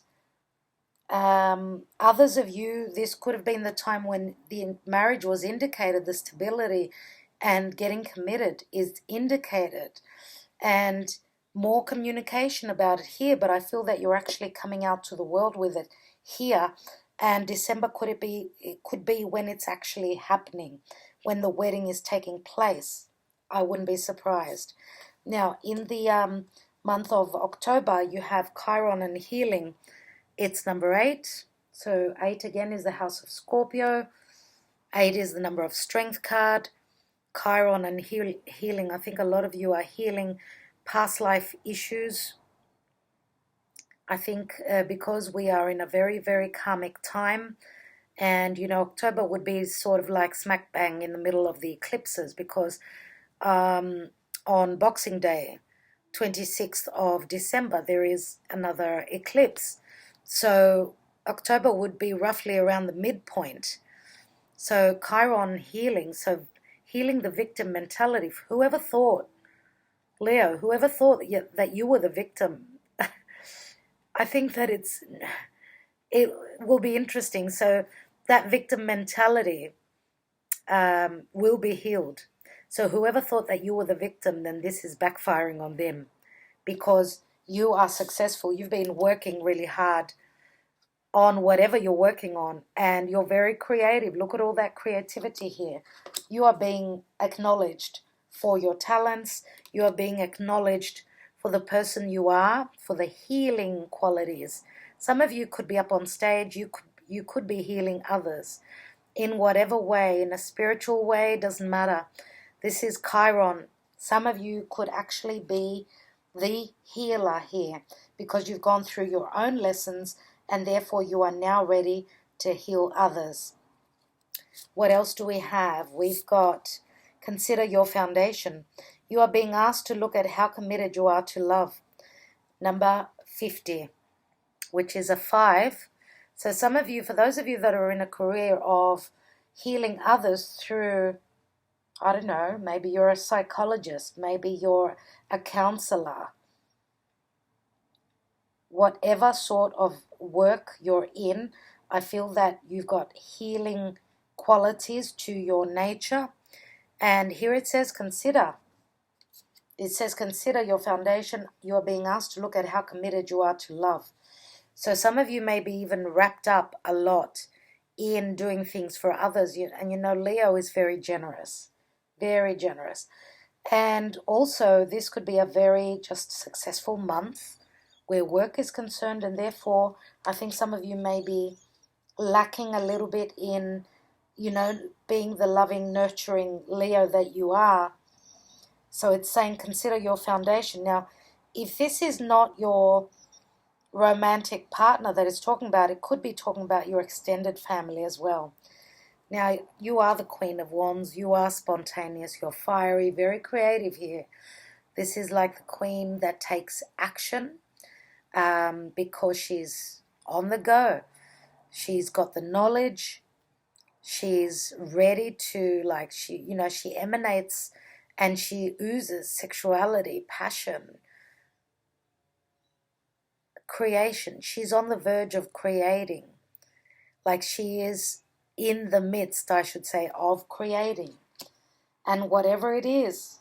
Others of you, this could have been the time when the marriage was indicated, the stability and getting committed is indicated, and more communication about it here, but I feel that you're actually coming out to the world with it here. And December it could be when it's actually happening, when the wedding is taking place. I wouldn't be surprised. Now, in the month of October, you have Chiron and healing. It's number 8. So 8 again is the house of Scorpio. 8 is the number of strength card. Chiron and healing. I think a lot of you are healing past life issues. I think because we are in a very, very karmic time, and October would be sort of like smack bang in the middle of the eclipses, because on Boxing Day, 26th of December, there is another eclipse. So October would be roughly around the midpoint. So Chiron healing, so healing the victim mentality. Whoever thought, Leo, whoever thought that you were the victim, I think that it will be interesting. So that victim mentality will be healed. So whoever thought that you were the victim, then this is backfiring on them, because you are successful. You've been working really hard on whatever you're working on, and you're very creative. Look at all that creativity here. You are being acknowledged for your talents. You are being acknowledged for the person you are, for the healing qualities. Some of you could be up on stage, you could be healing others in whatever way, in a spiritual way, doesn't matter. This is Chiron. Some of you could actually be the healer here because you've gone through your own lessons and therefore you are now ready to heal others. What else do we have? We've got consider your foundation. You are being asked to look at how committed you are to love. Number 50, which is a 5. So some of you, for those of you that are in a career of healing others through, I don't know, maybe you're a psychologist, maybe you're a counselor, whatever sort of work you're in, I feel that you've got healing qualities to your nature. And here it says consider. It says consider your foundation. You are being asked to look at how committed you are to love. So some of you may be even wrapped up a lot in doing things for others. And you know, Leo is very generous. Very generous. And also this could be a very just successful month where work is concerned, and therefore I think some of you may be lacking a little bit in, you know, being the loving, nurturing Leo that you are. So it's saying consider your foundation. Now, if this is not your romantic partner that it's talking about, it could be talking about your extended family as well. Now, you are the Queen of Wands. You are spontaneous. You're fiery, very creative here. This is like the queen that takes action because she's on the go. She's got the knowledge. She's ready to, like, she emanates and she oozes sexuality, passion, creation. She's on the verge of creating. Like she is in the midst, I should say, of creating. And whatever it is,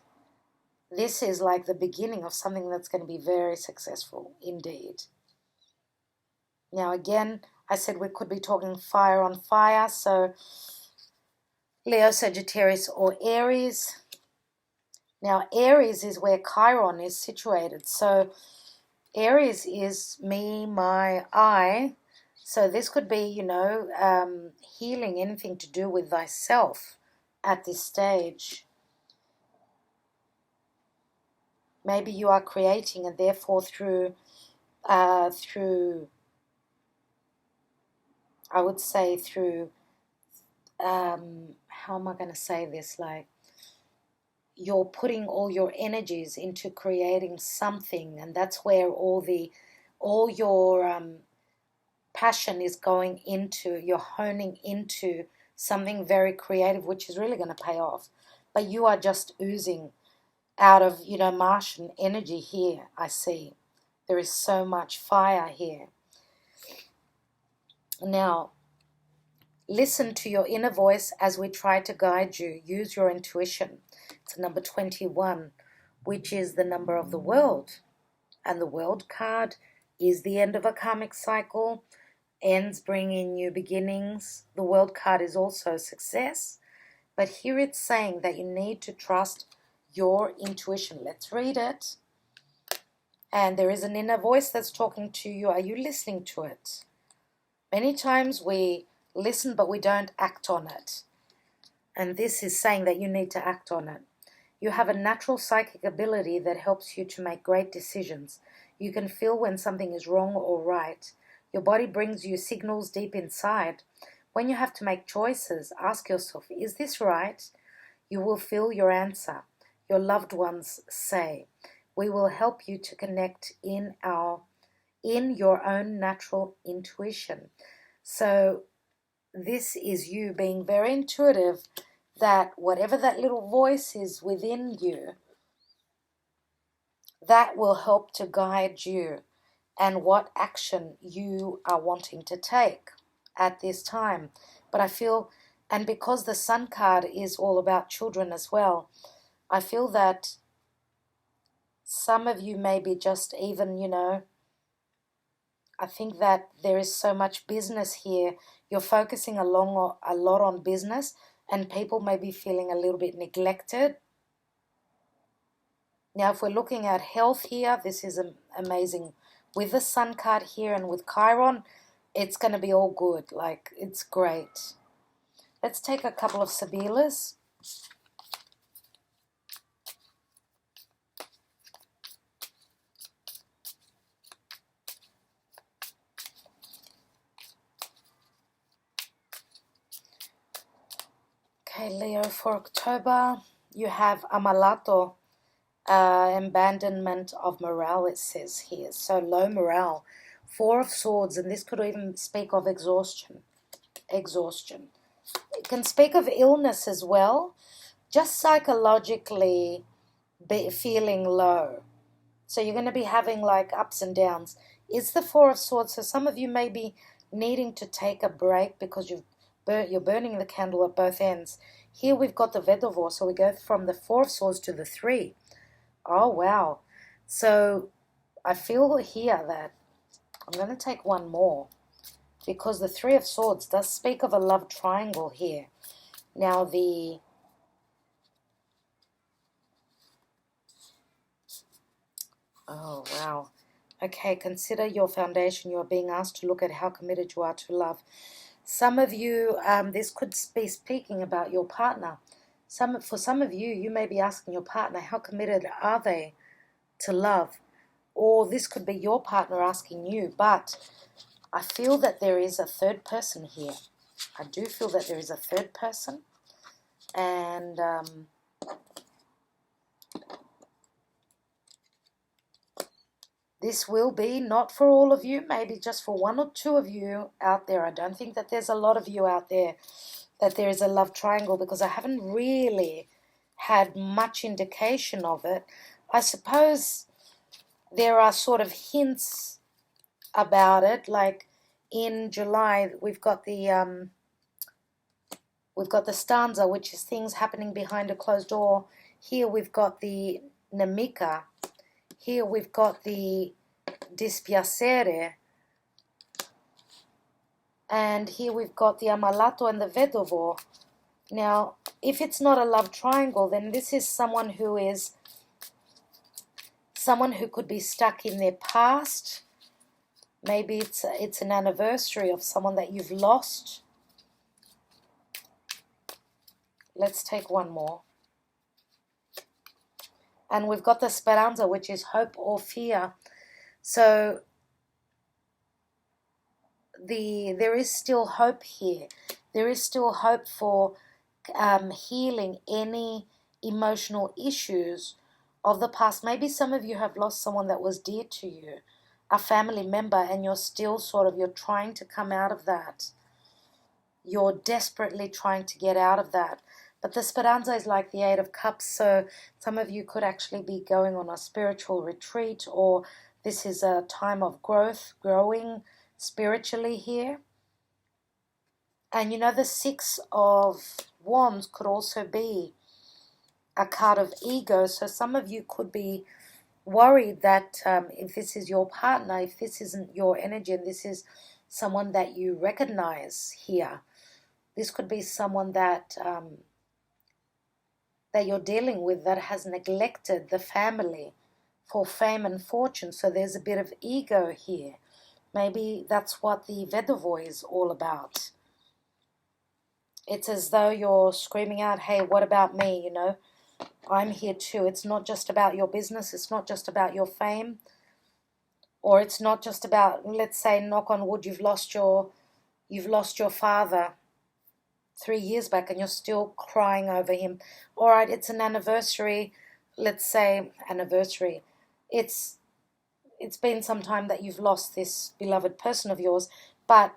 this is like the beginning of something that's going to be very successful indeed. Now again, I said we could be talking fire on fire, so Leo, Sagittarius or Aries. Now Aries is where Chiron is situated. So Aries is me, my, I. So this could be, you know, healing, anything to do with thyself at this stage. Maybe you are creating, and therefore through I would say through, how am I going to say this, like you're putting all your energies into creating something, and that's where all your passion is going into, you're honing into something very creative, which is really going to pay off. But you are just oozing out of, you know, Martian energy here, I see. There is so much fire here. Now, listen to your inner voice as we try to guide you. Use your intuition. It's number 21, which is the number of the world. And the world card is the end of a karmic cycle. Ends bring in new beginnings. The world card is also success. But here it's saying that you need to trust your intuition. Let's read it. And there is an inner voice that's talking to you. Are you listening to it? Many times we listen, but we don't act on it. And this is saying that you need to act on it. You have a natural psychic ability that helps you to make great decisions. You can feel when something is wrong or right. Your body brings you signals deep inside. When you have to make choices, ask yourself, is this right? You will feel your answer. Your loved ones say, we will help you to connect in your own natural intuition. So this is you being very intuitive, that whatever that little voice is within you, that will help to guide you and what action you are wanting to take at this time. But I feel, and because the Sun card is all about children as well, I feel that some of you may be just even, you know, I think that there is so much business here. You're focusing a lot on business, and people may be feeling a little bit neglected. Now, if we're looking at health here, this is amazing. With the Sun card here and with Chiron, it's going to be all good. Like, it's great. Let's take a couple of Sibillas. Okay, Leo, for October, you have Amalato, abandonment of morale, it says here. So low morale. Four of Swords, and this could even speak of exhaustion. Exhaustion. It can speak of illness as well, just psychologically feeling low. So you're going to be having like ups and downs. It's the Four of Swords, so some of you may be needing to take a break because you're burning the candle at both ends. Here we've got the Vedovor, so we go from the Four of Swords to the 3. Oh, wow. So I feel here that I'm going to take one more because the 3 of Swords does speak of a love triangle here. Now oh, wow. Okay, consider your foundation. You are being asked to look at how committed you are to love. Some of you, this could be speaking about your partner. For some of you, you may be asking your partner, how committed are they to love? Or this could be your partner asking you, but I feel that there is a third person here. I do feel that there is a third person, and this will be not for all of you, maybe just for one or two of you out there. I don't think that there's a lot of you out there that there is a love triangle because I haven't really had much indication of it. I suppose there are sort of hints about it, like in July we've got the stanza, which is things happening behind a closed door. Here we've got the nemica. Here we've got the dispiacere. And here we've got the amalato and the vedovo. Now, if it's not a love triangle, then this is someone who could be stuck in their past. Maybe it's an anniversary of someone that you've lost. Let's take one more. And we've got the speranza, which is hope or fear. So there is still hope here. There is still hope for healing any emotional issues of the past. Maybe some of you have lost someone that was dear to you, a family member, and you're still you're trying to come out of that. You're desperately trying to get out of that. But the speranza is like the 8 of Cups, so some of you could actually be going on a spiritual retreat, or this is a time of growing spiritually here. And you know, the 6 of Wands could also be a card of ego, so some of you could be worried that if this is your partner, if this isn't your energy and this is someone that you recognize here, this could be someone that you're dealing with that has neglected the family for fame and fortune. So there's a bit of ego here. Maybe that's what the Vedovo is all about. It's as though you're screaming out, hey, what about me? You know, I'm here too. It's not just about your business. It's not just about your fame. Or it's not just about, let's say, knock on wood, you've lost your father 3 years back and you're still crying over him. All right, it's an anniversary. Let's say anniversary. It's been some time that you've lost this beloved person of yours, but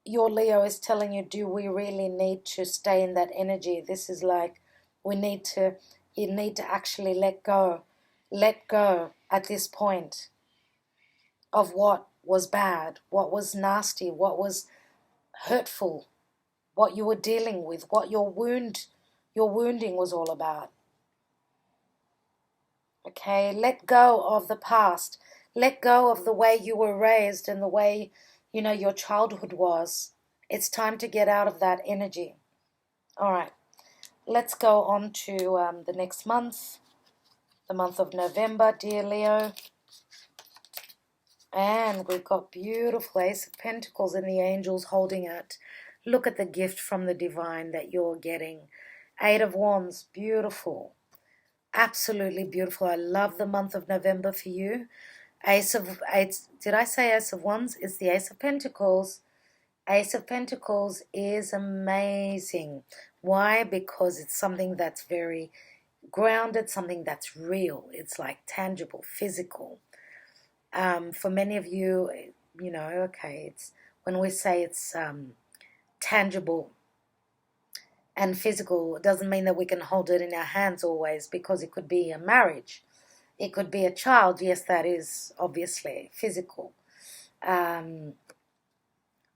your Leo is telling you, do we really need to stay in that energy? This is like, you need to actually let go at this point of what was bad, what was nasty, what was hurtful, what you were dealing with, what your wounding was all about. Okay, let go of the past. Let go of the way you were raised and the way, you know, your childhood was. It's time to get out of that energy. All right, let's go on to the next month. the month of November, dear Leo. And we've got beautiful Ace of Pentacles and the angels holding it. Look at the gift from the divine that you're getting. Eight of Wands, beautiful. Absolutely beautiful. I love the month of November for you. Did I say Ace of Wands? It's the Ace of Pentacles. Ace of Pentacles is amazing. Why? Because it's something that's very grounded, something that's real. It's like tangible, physical. For many of you, you know, okay, it's when we say it's tangible and physical, it doesn't mean that we can hold it in our hands always, because it could be a marriage. It could be a child. Yes, that is obviously physical.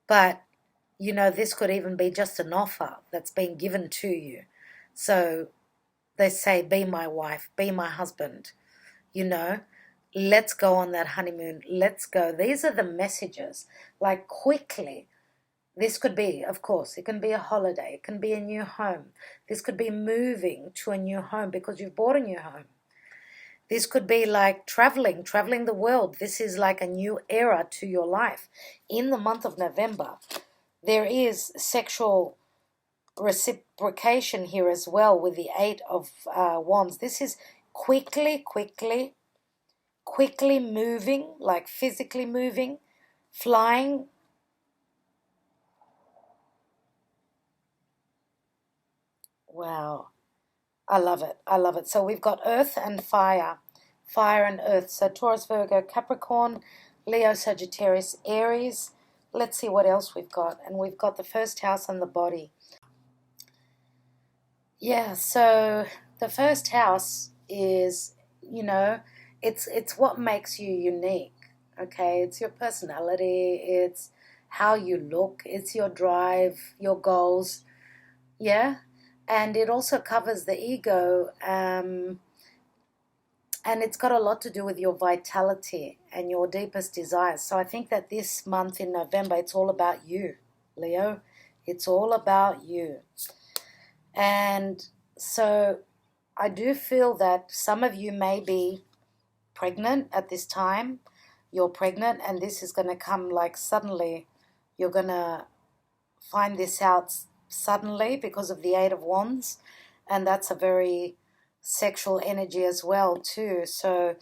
But, you know, this could even be just an offer that's been given to you. So they say, be my wife, be my husband, you know. Let's go on that honeymoon. Let's go. These are the messages. Like, quickly. This could be, of course, it can be a holiday. It can be a new home. This could be moving to a new home because you've bought a new home. This could be like traveling the world. This is like a new era to your life. In the month of November, there is sexual reciprocation here as well with the Eight of Wands. This is quickly moving, like physically moving, flying. Wow. I love it. I love it. So we've got earth and fire. Fire and earth. So Taurus, Virgo, Capricorn, Leo, Sagittarius, Aries. Let's see what else we've got. And we've got the first house and the body. Yeah, so the first house is, you know, it's what makes you unique. Okay, it's your personality, it's how you look, it's your drive, your goals. Yeah, and it also covers the ego, and it's got a lot to do with your vitality and your deepest desires. So I think that this month in November, it's all about you, Leo. It's all about you. And so I do feel that some of you may be pregnant at this time. You're pregnant, and this is going to come like suddenly. You're going to find this out suddenly because of the Eight of Wands, and that's a very sexual energy as well too. So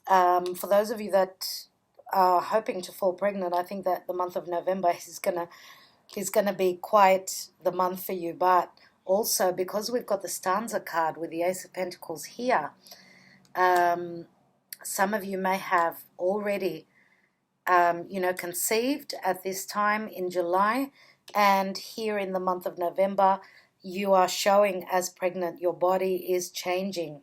for those of you that are hoping to fall pregnant, I think that the month of November is going to be quite the month for you. But also, because we've got the stanza card with the Ace of Pentacles here, some of you may have already conceived at this time in July, and here in the month of November, you are showing as pregnant. Your body is changing.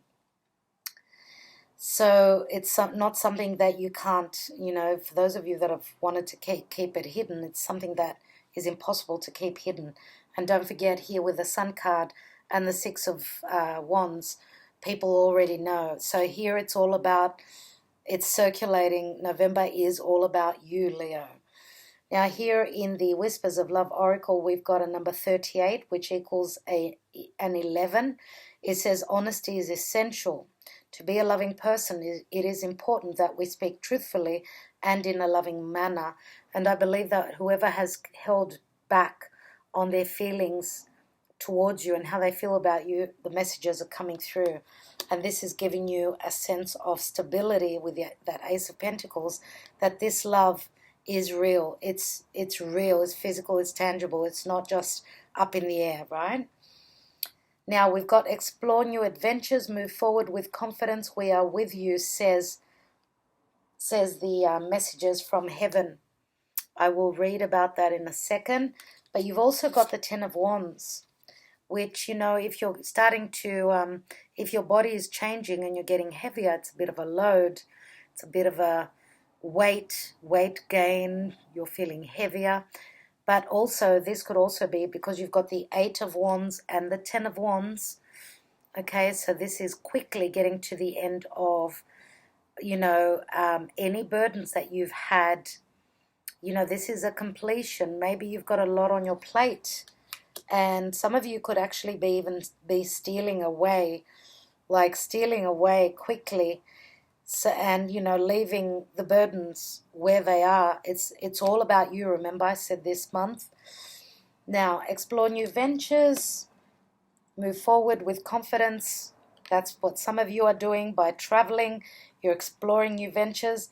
So it's not something that you can't, for those of you that have wanted to keep it hidden, it's something that is impossible to keep hidden. And don't forget, here with the Sun card and the Six of Wands, people already know. So here it's all about, it's circulating. November is all about you, Leo. Now here in the Whispers of Love Oracle, we've got a number 38, which equals an 11. It says honesty is essential. To be a loving person, it is important that we speak truthfully and in a loving manner. And I believe that whoever has held back on their feelings towards you and how they feel about you, the messages are coming through. And this is giving you a sense of stability with that Ace of Pentacles, that this love is real. It's real, it's physical, it's tangible. It's not just up in the air, right? Now we've got explore new adventures, move forward with confidence. We are with you, says the messages from heaven. I will read about that in a second. But you've also got the Ten of Wands, which, if you're starting to, if your body is changing and you're getting heavier, it's a bit of a load. It's a bit of a weight gain. You're feeling heavier. But also, this could also be because you've got the Eight of Wands and the Ten of Wands. Okay, so this is quickly getting to the end of, any burdens that you've had. This is a completion. Maybe you've got a lot on your plate. And some of you could actually be stealing away like stealing away quickly. So, and you know, leaving the burdens where they are. It's all about you. Remember, I said this month. Now, explore new ventures, move forward with confidence. That's what some of you are doing by traveling. You're exploring new ventures.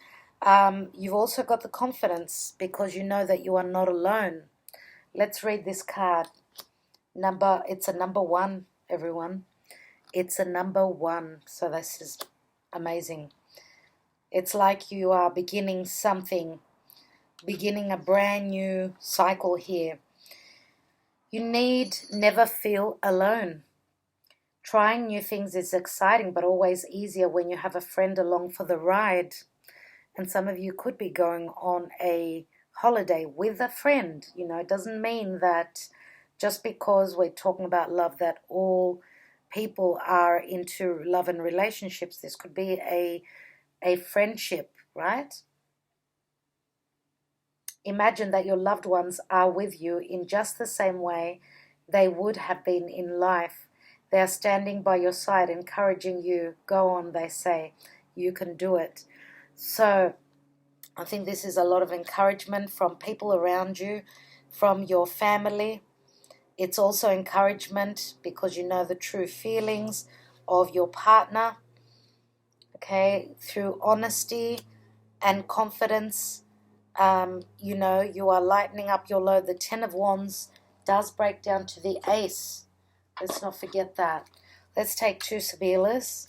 You've also got the confidence because you know that you are not alone. Let's read this card. It's a number 1, everyone. It's a number 1. So this is amazing. It's like you are beginning something, beginning a brand new cycle here. You need never feel alone. Trying new things is exciting, but always easier when you have a friend along for the ride. And some of you could be going on a holiday with a friend. You know, it doesn't mean that just because we're talking about love that all people are into love and relationships. This could be a friendship, right? Imagine that your loved ones are with you in just the same way they would have been in life. They are standing by your side, encouraging you. Go on, they say. You can do it. So I think this is a lot of encouragement from people around you, from your family. It's also encouragement because you know the true feelings of your partner. Okay, through honesty and confidence, you know, you are lightening up your load. The 10 of Wands does break down to the Ace. Let's not forget that. Let's take 2 Sibillas.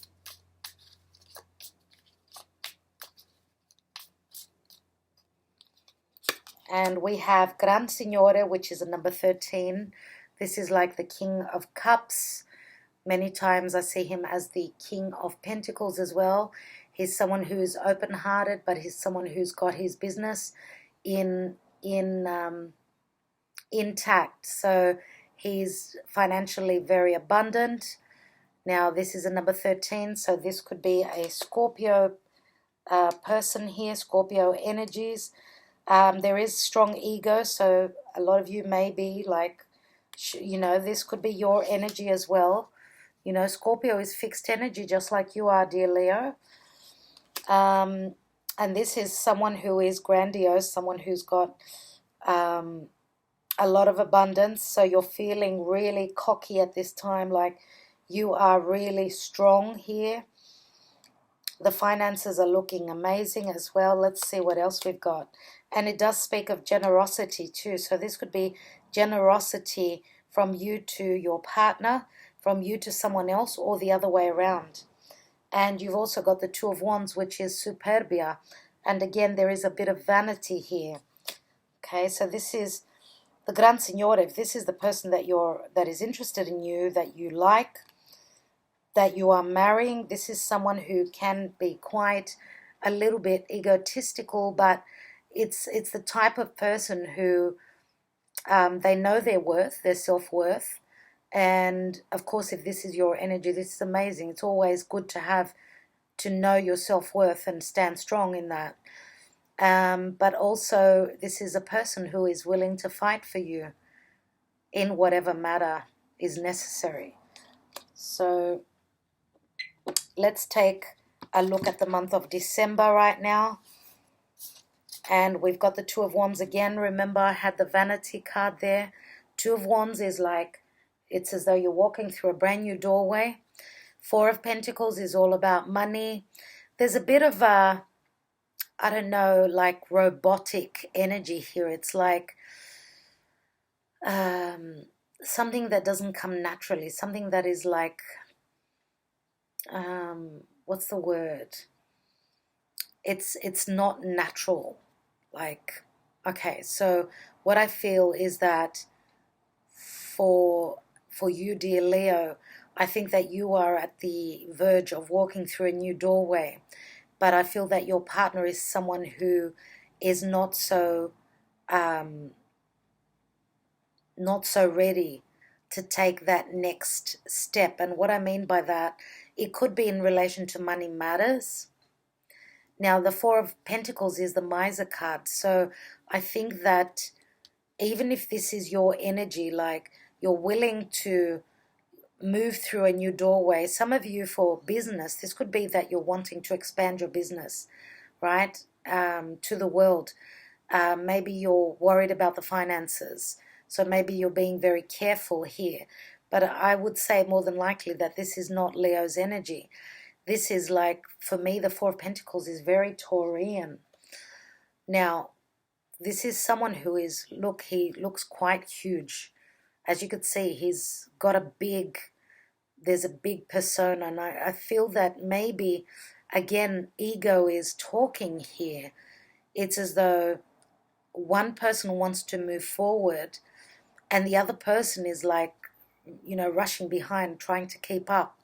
And we have Gran Signore, which is a number 13. This is like the King of Cups. Many times I see him as the King of Pentacles as well. He's someone who's open-hearted, but he's someone who's got his business intact. So he's financially very abundant. Now, this is a number 13, so this could be a Scorpio person here, Scorpio energies. There is strong ego, so a lot of you may be like, you know, this could be your energy as well. You know, Scorpio is fixed energy just like you are, dear Leo. And this is someone who is grandiose, someone who's got a lot of abundance. So you're feeling really cocky at this time, like you are really strong here. The finances are looking amazing as well. Let's see what else we've got. And it does speak of generosity too. So this could be generosity from you to your partner, from you to someone else, or the other way around. And you've also got the 2 of Wands, which is Superbia. And again, there is a bit of vanity here. Okay, so this is the Gran Signore. If this is the person that is interested in you, that you like, that you are marrying, this is someone who can be quite a little bit egotistical, but it's the type of person who they know their worth, their self-worth. And of course, if this is your energy, this is amazing. It's always good to know your self-worth and stand strong in that. But also, this is a person who is willing to fight for you in whatever matter is necessary. So let's take a look at the month of December right now. And we've got the 2 of Wands again. Remember, I had the vanity card there. 2 of Wands is like, it's as though you're walking through a brand new doorway. 4 of Pentacles is all about money. There's a bit of a, I don't know, like robotic energy here. It's like something that doesn't come naturally. Something that is like, what's the word? It's not natural. Like, okay, so what I feel is that for you, dear Leo, I think that you are at the verge of walking through a new doorway, but I feel that your partner is someone who is not so ready to take that next step. And what I mean by that, it could be in relation to money matters. Now, the 4 of Pentacles is the Miser card. So I think that even if this is your energy, like you're willing to move through a new doorway. Some of you for business, this could be that you're wanting to expand your business, right, to the world. Maybe you're worried about the finances, so maybe you're being very careful here. But I would say more than likely that this is not Leo's energy. This is like, for me, the Four of Pentacles is very Taurian. Now, this is someone who is, look, he looks quite huge. As you could see, he's got there's a big persona, and I feel that maybe, again, ego is talking here. It's as though one person wants to move forward and the other person is like, rushing behind, trying to keep up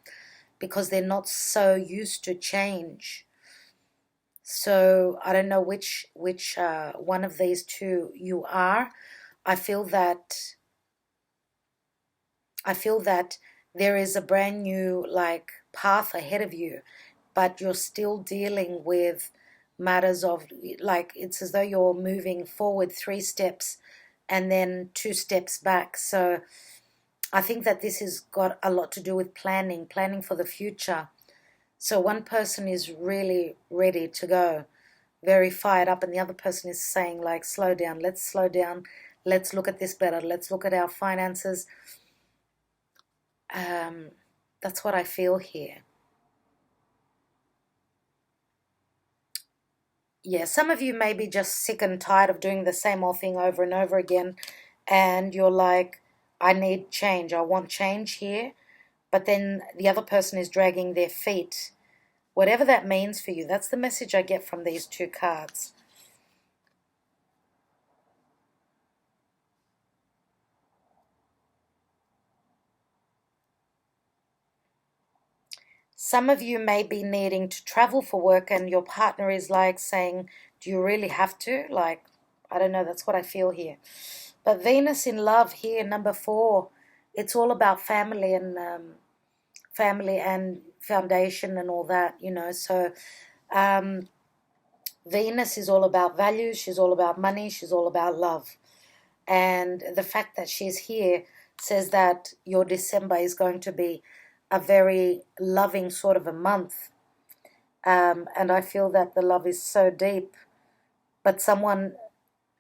because they're not so used to change. So I don't know which one of these two you are. I feel that there is a brand new path ahead of you, but you're still dealing with matters of it's as though you're moving forward 3 steps and then 2 steps back. So I think that this has got a lot to do with planning for the future. So one person is really ready to go, very fired up, and the other person is saying slow down, let's look at this better, let's look at our finances. That's what I feel here. Yeah, some of you may be just sick and tired of doing the same old thing over and over again, and you're like, I need change, I want change here, but then the other person is dragging their feet. Whatever that means for you, that's the message I get from these 2 cards. Some of you may be needing to travel for work and your partner is saying, do you really have to? I don't know, that's what I feel here. But Venus in love here, number 4, it's all about family and foundation and all that, So Venus is all about values, she's all about money, she's all about love. And the fact that she's here says that your December is going to be a very loving sort of a month. And I feel that the love is so deep. But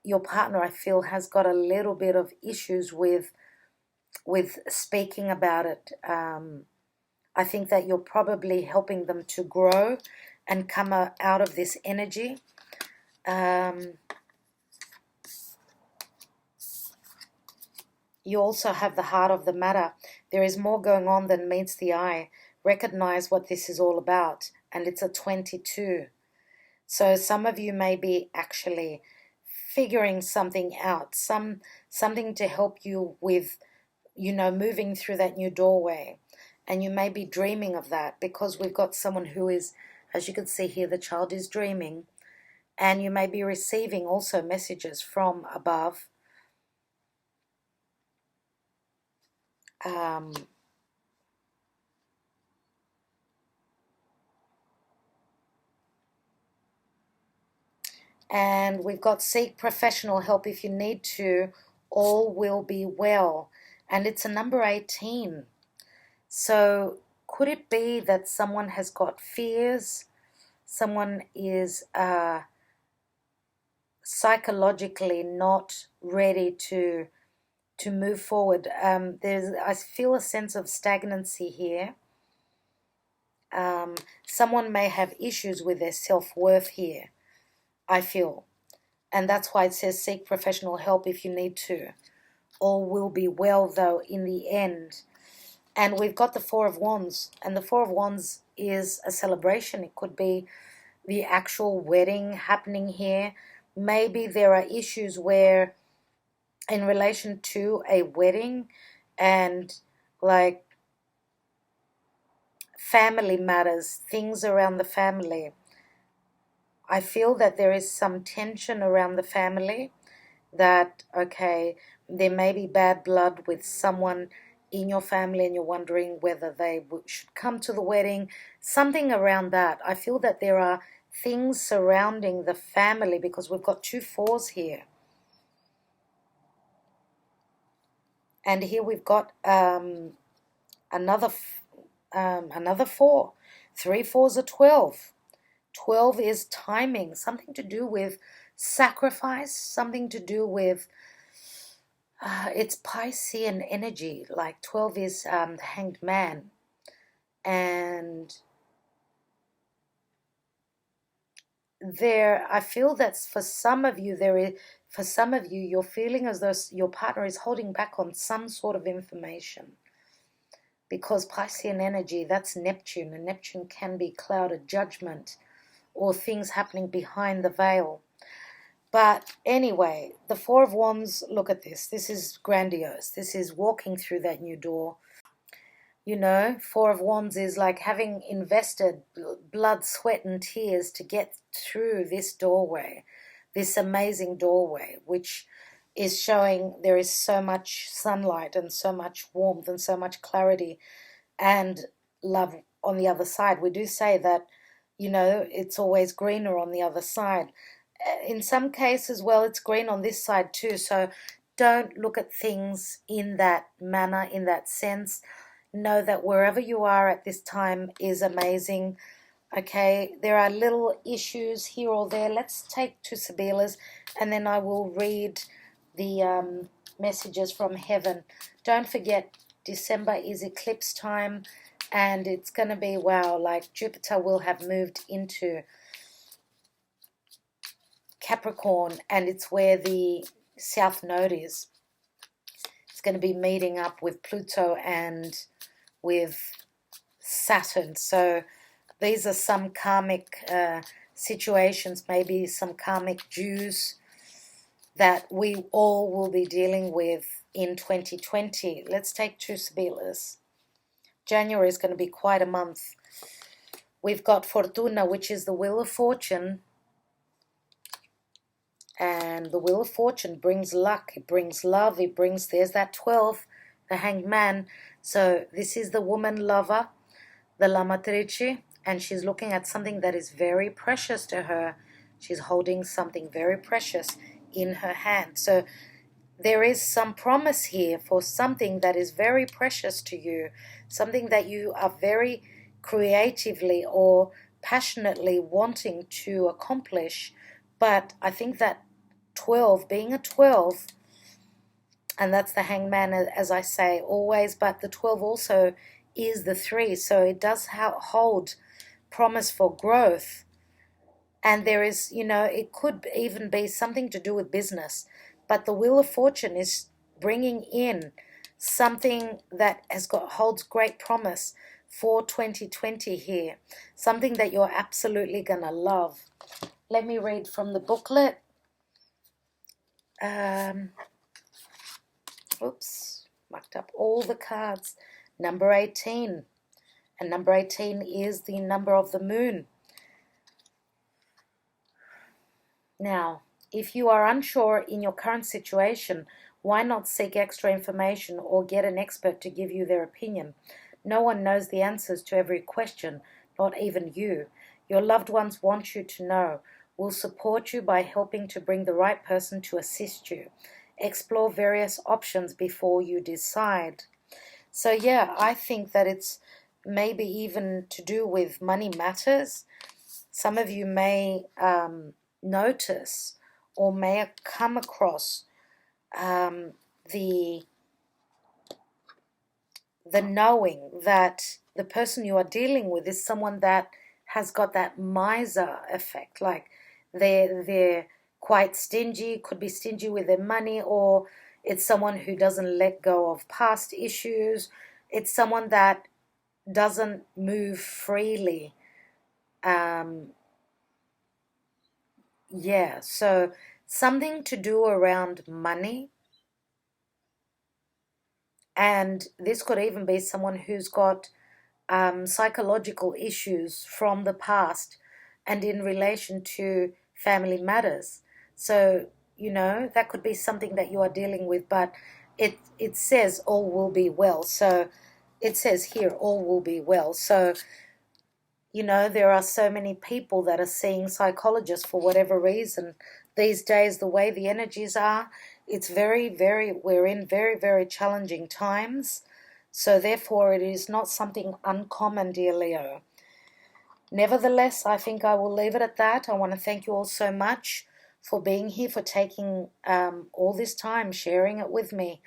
your partner, I feel, has got a little bit of issues with speaking about it. I think that you're probably helping them to grow and come out of this energy. You also have the heart of the matter. There is more going on than meets the eye. Recognize what this is all about. And it's a 22. So some of you may be actually figuring something out. Something to help you with, moving through that new doorway. And you may be dreaming of that because we've got someone who is, as you can see here, the child is dreaming. And you may be receiving also messages from above. And we've got seek professional help if you need to, all will be well. And it's a number 18. So could it be that someone has got fears? Someone is psychologically not ready to move forward. I feel a sense of stagnancy here. Someone may have issues with their self-worth here, I feel. And that's why it says seek professional help if you need to. All will be well, though, in the end. And we've got the 4 of Wands. And the 4 of Wands is a celebration. It could be the actual wedding happening here. Maybe there are issues where, in relation to a wedding and family matters, things around the family, I feel that there is some tension around the family that, okay, there may be bad blood with someone in your family and you're wondering whether they should come to the wedding, something around that. I feel that there are things surrounding the family because we've got 2 4s here. And here we've got another 4. 3 fours are 12. 12 is timing, something to do with sacrifice, something to do with it's Piscean energy. Like 12 is the Hanged Man, and I feel that for some of you you're feeling as though your partner is holding back on some sort of information, because Piscean energy, that's Neptune, and Neptune can be clouded judgment or things happening behind the veil. But anyway, the 4 of Wands, look at this. This is grandiose. This is walking through that new door. 4 of Wands is like having invested blood, sweat, and tears to get through this doorway, this amazing doorway, which is showing there is so much sunlight and so much warmth and so much clarity and love on the other side. We do say that, it's always greener on the other side. In some cases, well, it's green on this side too. So don't look at things in that manner, in that sense. Know that wherever you are at this time is amazing. Okay, there are little issues here or there. Let's take 2 Sibillas, and then I will read the messages from heaven. Don't forget, December is eclipse time, and it's going to be, wow, like Jupiter will have moved into Capricorn, and it's where the South Node is. It's going to be meeting up with Pluto and with Saturn. So these are some karmic situations, maybe some karmic dues that we all will be dealing with in 2020. Let's take 2 Sibillas. January is going to be quite a month. We've got Fortuna, which is the Wheel of Fortune. And the Wheel of Fortune brings luck, it brings love, there's that 12, the Hanged Man. So this is the woman lover, the Lamatrice, and she's looking at something that is very precious to her. She's holding something very precious in her hand. So there is some promise here for something that is very precious to you, something that you are very creatively or passionately wanting to accomplish. But I think that 12, being a 12, and that's the Hanged Man, as I say, always, but the 12 also is the 3, so it does hold promise for growth. And there is, it could even be something to do with business, but the Wheel of Fortune is bringing in something that holds great promise for 2020 here, something that you're absolutely going to love. Let me read from the booklet. Oops, mucked up all the cards. Number 18. And number 18 is the number of the moon. Now, if you are unsure in your current situation, why not seek extra information or get an expert to give you their opinion? No one knows the answers to every question, not even you. Your loved ones want you to know. Will support you by helping to bring the right person to assist you. Explore various options before you decide. So yeah, I think that it's maybe even to do with money matters. Some of you may notice or may come across the knowing that the person you are dealing with is someone that has got that miser effect, like they're quite stingy, could be stingy with their money, or it's someone who doesn't let go of past issues. It's someone that doesn't move freely. Yeah, so something to do around money. And this could even be someone who's got psychological issues from the past and in relation to family matters. So, that could be something that you are dealing with, but it says all will be well. So it says here, all will be well. So, there are so many people that are seeing psychologists for whatever reason. These days, the way the energies are, it's we're in very, very challenging times. So therefore, it is not something uncommon, dear Leo. Nevertheless, I think I will leave it at that. I want to thank you all so much for being here, for taking all this time, sharing it with me.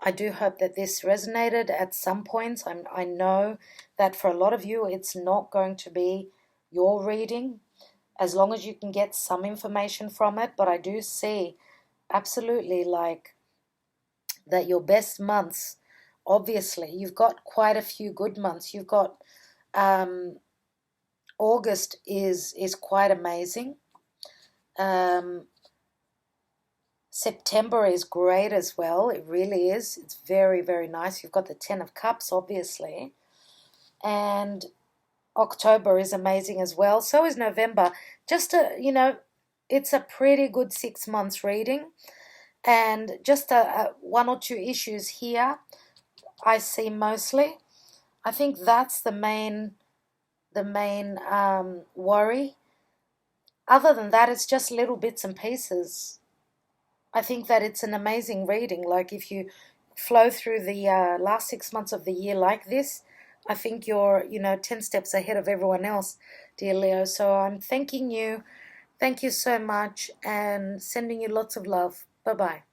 I do hope that this resonated at some points. I know that for a lot of you, it's not going to be your reading, as long as you can get some information from it. But I do see absolutely like that your best months, obviously, you've got quite a few good months. You've got August is quite amazing. September is great as well. It really is. It's very, very nice. You've got the 10 of Cups, obviously. And October is amazing as well. So is November. Just it's a pretty good 6 months reading. And just one or two issues here I see mostly. I think that's the main worry. Other than that, it's just little bits and pieces. I think that it's an amazing reading. Like if you flow through the last 6 months of the year like this, I think you're 10 steps ahead of everyone else, dear Leo. So I'm thanking you. Thank you so much, and sending you lots of love. Bye-bye.